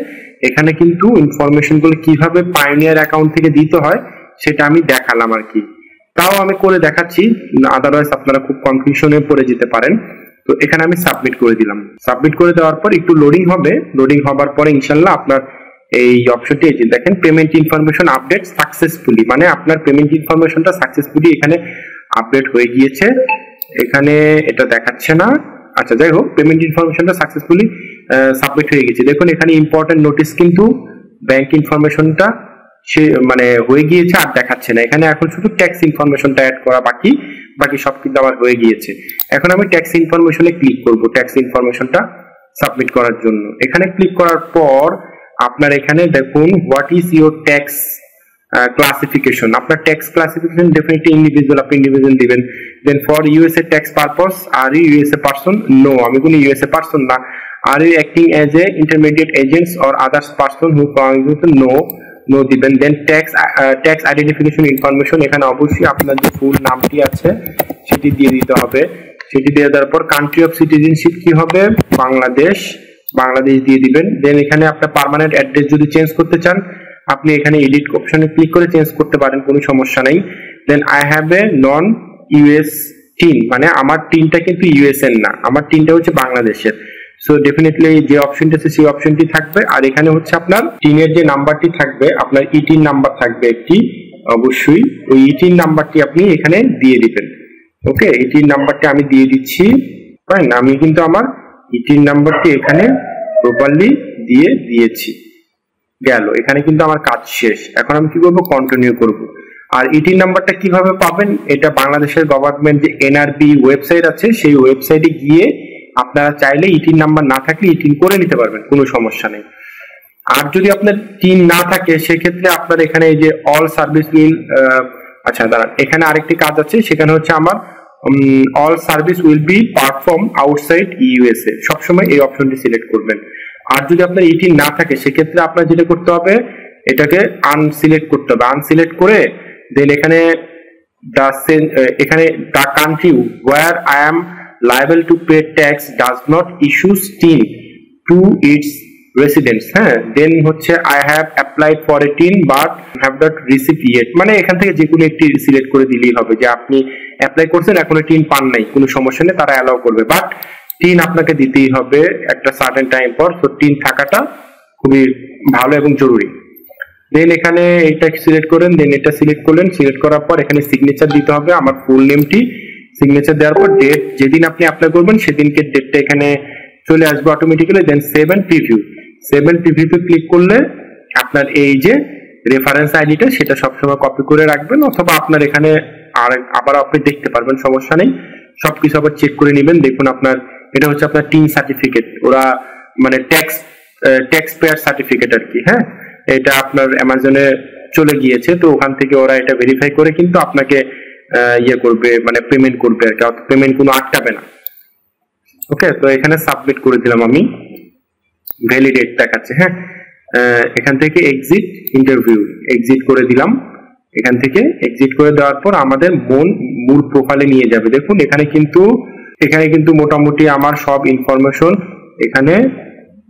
এখানে কিন্তু ইনফরমেশন গুলো কিভাবে পায়োনিয়ার অ্যাকাউন্ট থেকে দিতে হয় সেটা আমি দেখালাম আর কি। তাও আমি করে দেখাচ্ছি, আদারওয়াইজ আপনারা খুব কনফিউশনে পড়ে যেতে পারেন। তো এখানে আমি সাবমিট করে দিলাম। সাবমিট করে দেওয়ার পর একটু লোডিং হবে। লোডিং হবার পরে ইনশাল্লাহ আপনার এই অপশনটি এই যে দেখেন পেমেন্ট ইনফরমেশন আপডেট সাকসেসফুলি, মানে আপনার পেমেন্ট ইনফরমেশনটা সাকসেসফুলি এখানে আপডেট হয়ে গিয়েছে। এখানে এটা দেখাচ্ছে না, আচ্ছা যাই হোক, পেমেন্ট ইনফরমেশনটা সাকসেসফুলি সাবমিট হয়ে গেছে। দেখুন এখানে ইম্পর্টেন্ট নোটিস কিন্তু ব্যাংক ইনফরমেশনটা সে মানে হয়ে গিয়েছে আর দেখাচ্ছে না। এখানে এখন শুধু ট্যাক্স ইনফরমেশনটা অ্যাড করা বাকি, বাকি সব কিন্তু আমার হয়ে গিয়েছে। এখন আমি ট্যাক্স ইনফরমেশনে ক্লিক করব ট্যাক্স ইনফরমেশনটা সাবমিট করার জন্য। এখানে ক্লিক করার পর আপনার এখানে দেখুন what is your tax classification. আপনার ট্যাক্স ক্লাসিফিকেশন ডেফিনেটলি ইন্ডিভিজুয়াল, আপনি ইন্ডিভিজুয়াল দিবেন। Then for USA tax purpose are you USA person, no আমি কোনো ইউএসএ পারসন না। Are you acting as a intermediate agents or others person who no, no দিবেন। দেন ট্যাক্স আইডেন্টিফিকেশন ইনফরমেশন, এখানে অবশ্যই আপনার যে ফুল নামটি আছে সেটি দিয়ে দিতে হবে। সেটি দিয়ে দেওয়ার পর কান্ট্রি অফ সিটিজেনশিপ কি হবে, বাংলাদেশ, বাংলাদেশ দিয়ে দিবেন। দেন এখানে আপনার পার্মানেন্ট অ্যাড্রেস যদি চেঞ্জ করতে চান আপনি এখানে এডিট অপশনে ক্লিক করে চেঞ্জ করতে পারেন, কোনো সমস্যা নাই। Then I have a non US TIN, মানে আমার টিনটা কিন্তু ইউএসএন না, আমার টিনটা হচ্ছে বাংলাদেশের। সো ডেফিনেটলি যে অপশনটা আছে সেই অপশনটি থাকবে। আর এখানে হচ্ছে আপনার টিনের যে নাম্বারটি থাকবে, আপনার ইটিন নাম্বার থাকবে একটি, অবশ্যই ওই ইটিন নাম্বারটি আপনি এখানে দিয়ে দিবেন। ওকে, ইটিন নাম্বারটি আমি দিয়ে দিচ্ছি। ফাইন, আমি কিন্তু আমার ইটিন নাম্বারটি এখানে প্রপারলি দিয়ে দিয়েছি। গেল, এখানে কিন্তু আমার কাজ শেষ। এখন আমি কি করবো, কন্টিনিউ করব। আর ইটিন নাম্বারটা কিভাবে পাবেন, এটা বাংলাদেশের গভর্নমেন্ট যে এনআরবি ওয়েবসাইট আছে সেই ওয়েবসাইটে গিয়ে আপনারা চাইলে ইটিন নাম্বার না থাকলে ইটিন করে নিতে পারবেন, কোনো সমস্যা নেই। আর যদি আপনার টিন না থাকে সেক্ষেত্রে আপনার এখানে এই যে অল সার্ভিস উইল, আচ্ছা দাঁড়ান, এখানে আরেকটি কাজ আছে, সেখানে হচ্ছে আমার all service will be perform outside USA, সবসময় এই অপশনটি সিলেক্ট করবেন। আর যদি আপনার ইটিন না থাকে সেক্ষেত্রে আপনার যেটা করতে হবে, এটাকে আনসিলেক্ট করতে হবে। আনসিলেক্ট করে দেন এখানে the country where I am liable to pay tax does not issue TIN to its residents, হ্যাঁ। দেন হচ্ছে I have applied for a TIN but have not received yet, মানে এখান থেকে যে কোনো একটি সিলেক্ট করে দিলেই হবে যে আপনি অ্যাপ্লাই করছেন এখনো টিন পান নাই, কোনো সমস্যা নেই, তারা অ্যালাউ করবে। বাট টিন আপনাকে দিতেই হবে একটা সার্টেন টাইম পর। তো টিন থাকাটা খুবই ভালো এবং জরুরি। দেন এখানে এটা সিলেক্ট করেন, দেন এটা সিলেক্ট করলেন, সিলেক্ট করার পর এখানে সিগনেচার দিতে হবে আমার ফুল নেমটি। সিগনেচার দেওয়ার পর ডেট যেদিন আপনি অ্যাপ্লাই করবেন সেদিনকে ডেটটা এখানে চলে আসবে automatically. Then save and preview, save and প্রিভিউতে ক্লিক করলে আপনার এই যে রেফারেন্স আইডিটা সেটা সবসময় কপি করে রাখবেন, অথবা আপনার এখানে আবার আপনি দেখতে পারবেন, সমস্যা নেই। সবকিছু আবার চেক করে নেবেন। দেখুন আপনার এটা হচ্ছে আপনার টিন সার্টিফিকেট, ওরা মানে ট্যাক্স পেয়ার সার্টিফিকেট আর কি, হ্যাঁ। এটা আপনার অ্যামাজনে চলে গিয়েছে, তো ওখান থেকে ওরা এটা ভেরিফাই করে কিন্তু আপনাকে ইয়ে করবে, মানে পেমেন্ট করবে আর কি, পেমেন্ট কোনো আটকাবে না। ওকে, তো এখানে সাবমিট করে দিলাম আমি, ভ্যালিডেট দেখাচ্ছে, হ্যাঁ। এখান থেকে এক্সিট ইন্টারভিউ, এক্সিট করে দিলাম। এখান থেকে এক্সিট করে দেওয়ার পর আমাদের মূল প্রোফাইলে নিয়ে যাবে। দেখুন এখানে কিন্তু মোটামুটি আমার সব ইনফরমেশন এখানে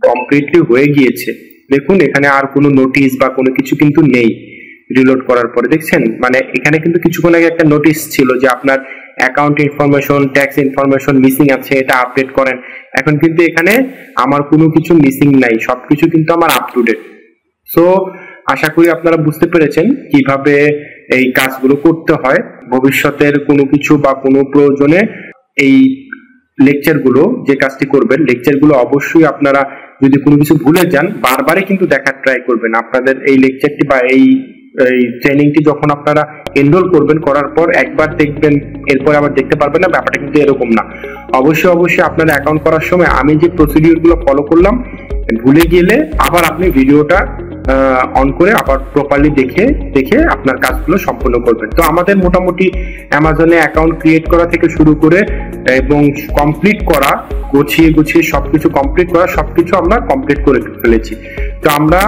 কমপ্লিটলি হয়ে গিয়েছে। দেখুন এখানে আর কোনো নোটিশ বা কোনো কিছু কিন্তু নেই। রিলোড করার পরে দেখছেন, মানে এখানে কিন্তু কিছুক্ষণ আগে একটা নোটিশ ছিল যে আপনার account information, tax information missing আছে, এটা আপডেট করেন। এখন কিন্তু এখানে আমার কোনো কিছু মিসিং নাই, সবকিছু কিন্তু আমার আপ টু ডেট। সো আশা করি আপনারা বুঝতে পেরেছেন কিভাবে এই কাজগুলো করতে হয়। ভবিষ্যতের কোনো কিছু বা কোনো প্রয়োজনে এই লেকচারগুলো যে কাজটি করবেন, লেকচারগুলো অবশ্যই আপনারা যদি কোনো কিছু ভুলে যান বারবারই কিন্তু দেখার ট্রাই করবেন। আপনাদের এই লেকচারটি বা এই ট্রেনিংটি যখন আপনারা এনরোল করবেন, করার পর একবার দেখবেন, এরপর আবার দেখতে পারবেন না, ব্যাপারটা কিন্তু এরকম না। অবশ্যই আপনারা অ্যাকাউন্ট করার সময় আমি যে প্রসিডিউরগুলো ফলো করলাম ভুলে গেলে আবার আপনি ভিডিওটা অন করে আবার প্রপারলি দেখে আপনার কাজগুলো সম্পন্ন করবেন। তো আমাদের মোটামুটি অ্যামাজনে অ্যাকাউন্ট ক্রিয়েট করা থেকে শুরু করে এবং কমপ্লিট করা, গুছিয়ে সবকিছু কমপ্লিট করা, সবকিছু আমরা কমপ্লিট করে ফেলেছি। তো আমরা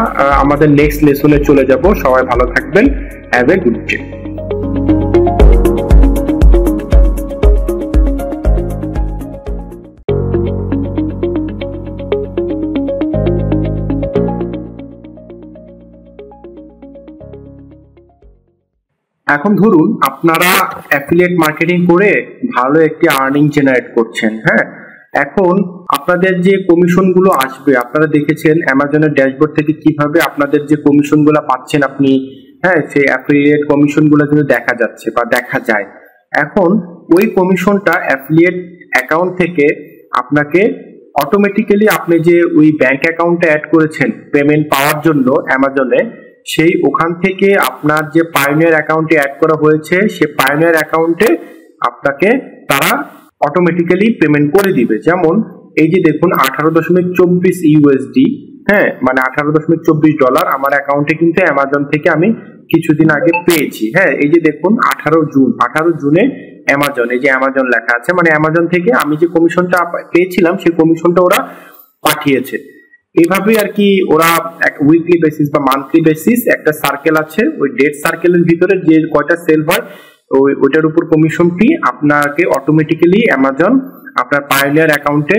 আমাদের নেক্সট লেসনে চলে যাব। সবাই ভালো থাকবেন। Have a good day. এখন ধরুন আপনারা অ্যাফিলিয়েট মার্কেটিং করে ভালো একটি আর্নিং জেনারেট করছেন, হ্যাঁ। এখন আপনাদের যে কমিশনগুলো আসবে, আপনারা দেখেছেন অ্যামাজনের ড্যাশবোর্ড থেকে কিভাবে আপনাদের যে কমিশনগুলো পাচ্ছেন আপনি, হ্যাঁ, সেই অ্যাফিলিয়েট কমিশনগুলো কিন্তু দেখা যাচ্ছে বা দেখা যায়। এখন ওই কমিশনটা অ্যাফিলিয়েট অ্যাকাউন্ট থেকে আপনাকে অটোমেটিক্যালি আপনি যে ওই ব্যাংক অ্যাকাউন্টে অ্যাড করেছেন পেমেন্ট পাওয়ার জন্য অ্যামাজনে, সেই ওখান থেকে আপনার যে পায়োনিয়ার অ্যাকাউন্টে অ্যাড করা হয়েছে সেই পায়োনিয়ার অ্যাকাউন্টে আপনাকে তারা অটোমেটিক্যালি পেমেন্ট করে দিবে। যেমন এই যে দেখুন 18.24 ইউএসডি, হ্যাঁ মানে $18.24 আমার অ্যাকাউন্টে কিন্তু অ্যামাজন থেকে আমি কিছুদিন আগে পেয়েছি। হ্যাঁ এই যে দেখুন 18 জুনে অ্যামাজন, এই যে অ্যামাজন লেখা আছে, মানে অ্যামাজন থেকে আমি যে কমিশনটা পেয়েছিলাম সেই কমিশনটা ওরা পাঠিয়েছে। এইভাবে আর কি ওরা এক উইকলি বেসিস বা মান্থলি বেসিস একটা সার্কেল আছে, ওই ডেট সার্কেলের ভিতরে যে কয়টা সেল হয় ওইটার উপর কমিশন ফি আপনাকে অটোমেটিক্যালি অ্যামাজন আপনার পায়োনিয়ার অ্যাকাউন্টে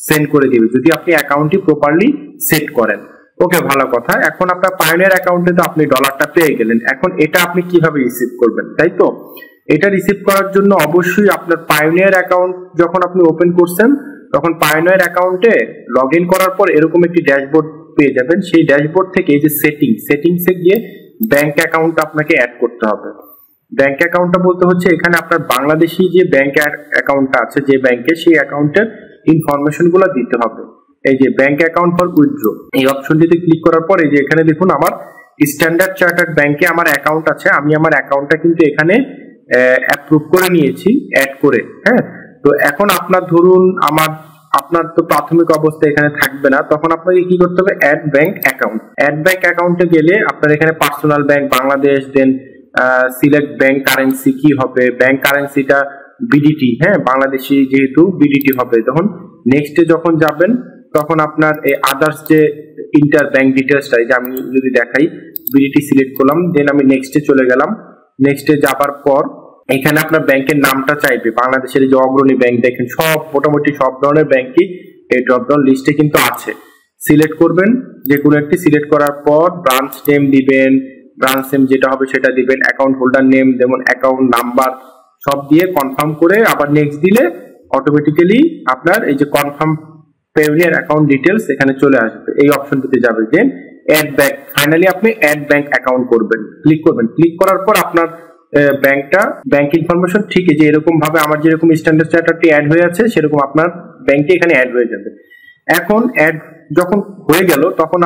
সেন্ড করে দিবে যদি আপনি অ্যাকাউন্টটি প্রপারলি সেট করেন। ওকে, ভালো কথা। এখন আপনার পায়োনিয়ার অ্যাকাউন্টে তো আপনি ডলারটা পেয়ে গেলেন, এখন এটা আপনি কিভাবে রিসিভ করবেন, তাই তো? এটা রিসিভ করার জন্য অবশ্যই আপনার পায়োনিয়ার অ্যাকাউন্ট যখন আপনি ওপেন করছেন তখন পায়োনিয়ার অ্যাকাউন্টে লগ ইন করার পর এরকম একটি ড্যাশবোর্ড পেয়ে যাবেন। সেই ড্যাশবোর্ড থেকে এই যে সেটিংসে গিয়ে ব্যাংক অ্যাকাউন্ট আপনাকে অ্যাড করতে হবে। ব্যাংক অ্যাকাউন্টটা বলতে হচ্ছে এখানে আপনার বাংলাদেশি যে ব্যাংক অ্যাকাউন্টটা আছে যে ব্যাংকে, সেই অ্যাকাউন্টের ইনফরমেশন গুলো দিতে হবে। এই যে ব্যাংক অ্যাকাউন্ট ফর উইথড্র এই অপশনটিতে ক্লিক করার পর এই যে এখানে দেখুন আমার স্ট্যান্ডার্ড চার্টার্ড ব্যাংকে আমার অ্যাকাউন্ট আছে, আমি আমার অ্যাকাউন্টটা কিন্তু এখানে অ্যাপ্রুভ করে নিয়েছি অ্যাড করে। হ্যাঁ, তো এখন আপনার ধরুন আপনার তো প্রাথমিক অবস্থা এখানে থাকবে না, তখন আপনাকে কি করতে হবে, অ্যাড ব্যাংক অ্যাকাউন্টে গেলে আপনার এখানে personal bank Bangladesh, then select bank currency কি হবে, ব্যাংক কারেন্সিটা বিডিটি, হ্যাঁ বাংলাদেশি যেহেতু বিডিটি হবে। তখন নেক্সটে যখন যাবেন তখন আপনার এই আদার্স যে ইন্টার ব্যাংক ডিটেলসটা, এই যে আমি যদি দেখাই বিডিটি সিলেক্ট করলাম, দেন আমি নেক্সটে চলে গেলাম। নেক্সটে যাবার পর এখানে আপনার ব্যাংকের নামটা চাইবে, বাংলাদেশের যে অগ্রণী ব্যাংক দেখেন সব মোটামুটি সব ধরনের ব্যাংকই এই ড্রপডাউন লিস্টে কিন্তু আছে। সিলেক্ট করবেন, যে কোনো একটি সিলেক্ট করার পর ব্রাঞ্চ নেম দিবেন, ব্রাঞ্চ নেম যেটা হবে সেটা দিবেন, অ্যাকাউন্ট হোল্ডার নেম, যেমন অ্যাকাউন্ট নাম্বার সব দিয়ে কনফার্ম করে আবার নেক্সট দিলে অটোমেটিক্যালি আপনার এই যে কনফার্ম পায়োনিয়ার অ্যাকাউন্ট ডিটেলস এখানে চলে আসবে, এই অপশনটিতে যাবে। দেন অ্যাড ব্যাংক, ফাইনালি আপনি অ্যাড ব্যাংক অ্যাকাউন্ট ক্লিক করবেন। ক্লিক করার পর আপনার ব্যাংক ইনফরমেশন ঠিক যে এরকম ভাবে আমার যেরকম স্ট্যান্ডার্ড চার্টারটি অ্যাড হয়ে আছে সেরকম আপনার ব্যাংকে এখানে অ্যাড হয়ে যাবে। এখন অ্যাড যখন হয়ে গেল তখন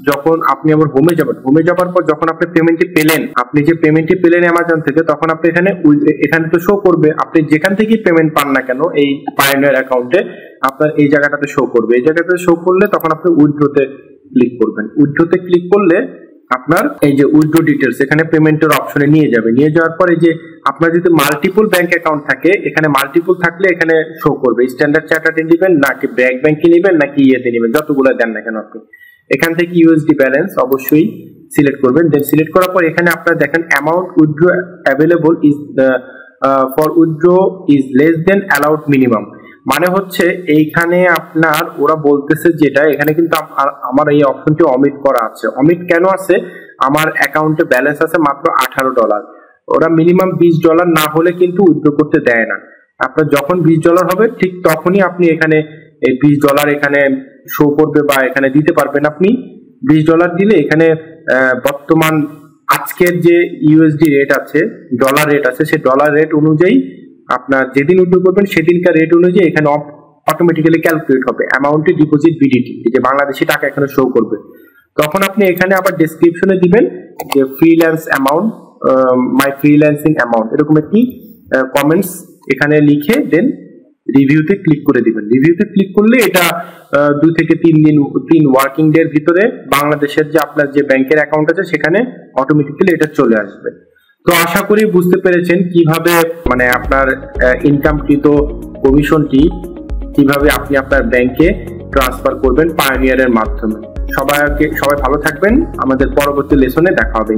যখন আপনি আবার হোমে যাবার পর যখন আপনি পেমেন্টটি পেলেন, আপনি যে পেমেন্টটি পেলেন অ্যামাজন থেকে, তখন আপনি এখানে তো শো করবে, আপনি যেখান থেকে পেমেন্ট পান না কেন এই পায়োনিয়ার অ্যাকাউন্টে আপনার এই জায়গাটাতে শো করবে। এই জায়গাটাতে শো করলে তখন আপনি উইথড্রোতে ক্লিক করবেন। উইথড্রোতে ক্লিক করলে আপনার এই যে উইথড্র ডিটেলস এখানে পেমেন্টের অপশনে নিয়ে যাবে। নিয়ে যাওয়ার পরে যে আপনার যদি মাল্টিপল ব্যাংক অ্যাকাউন্ট থাকে, এখানে মাল্টিপল থাকলে এখানে শো করবে স্ট্যান্ডার্ড চার্টার্ডে নেবেন নাকি ব্যাংকে নেবেন নাকি ইয়েতে নেবেন, যতগুলো দেন না কেন আপনি এখান থেকে ইউএসডি ব্যালেন্স অবশ্যই সিলেক্ট করবেন। দেন সিলেক্ট করার পর এখানে আপনারা দেখেন amount withdraw available is for withdraw is less than allowed minimum, মানে হচ্ছে এইখানে আপনার ওরা বলতেছে যেটা এখানে কিন্তু আমার এই অপশনটি অমিট করা আছে। অমিট কেন আছে, আমার অ্যাকাউন্টে ব্যালেন্স আছে মাত্র $18, ওরা মিনিমাম $20 না হলে কিন্তু উইথড্র করতে দেয় না। আপনার যখন $20 হবে ঠিক তখনই আপনি এখানে এই $20 এখানে শো করবে বা এখানে দিতে পারবেন। আপনি $20 দিলে এখানে বর্তমান আজকের যে ইউএসডি রেট আছে, ডলার রেট আছে, সেই ডলার রেট অনুযায়ী আপনার যেদিন উইথড্র করবেন সেদিনকার রেট অনুযায়ী এখানে অটোমেটিক্যালি ক্যালকুলেট হবে অ্যামাউন্টে ডিপোজিট বিডিটি, যে বাংলাদেশি টাকা এখানে শো করবে। তখন আপনি এখানে আবার ডেসক্রিপশনে দিবেন যে ফ্রিল্যান্স অ্যামাউন্ট, মাই ফ্রিল্যান্সিং অ্যামাউন্ট, এরকম একটি কমেন্টস এখানে লিখে দেন রিভিউতে ক্লিক করে দিবেন। রিভিউতে ক্লিক করলে এটা 2 থেকে 3 ওয়ার্কিং ডে এর ভিতরে বাংলাদেশের যে আপনার যে ব্যাংকের অ্যাকাউন্ট আছে সেখানে অটোমেটিক্যালি এটা চলে আসবে। তো আশা করি বুঝতে পেরেছেন কিভাবে মানে আপনার ইনকামকৃত কমিশনটি কিভাবে আপনি আপনার ব্যাংকে ট্রান্সফার করবেন পায়োনিয়ারের মাধ্যমে। সবাই ভালো থাকবেন, আমাদের পরবর্তী লেসনে দেখা হবে।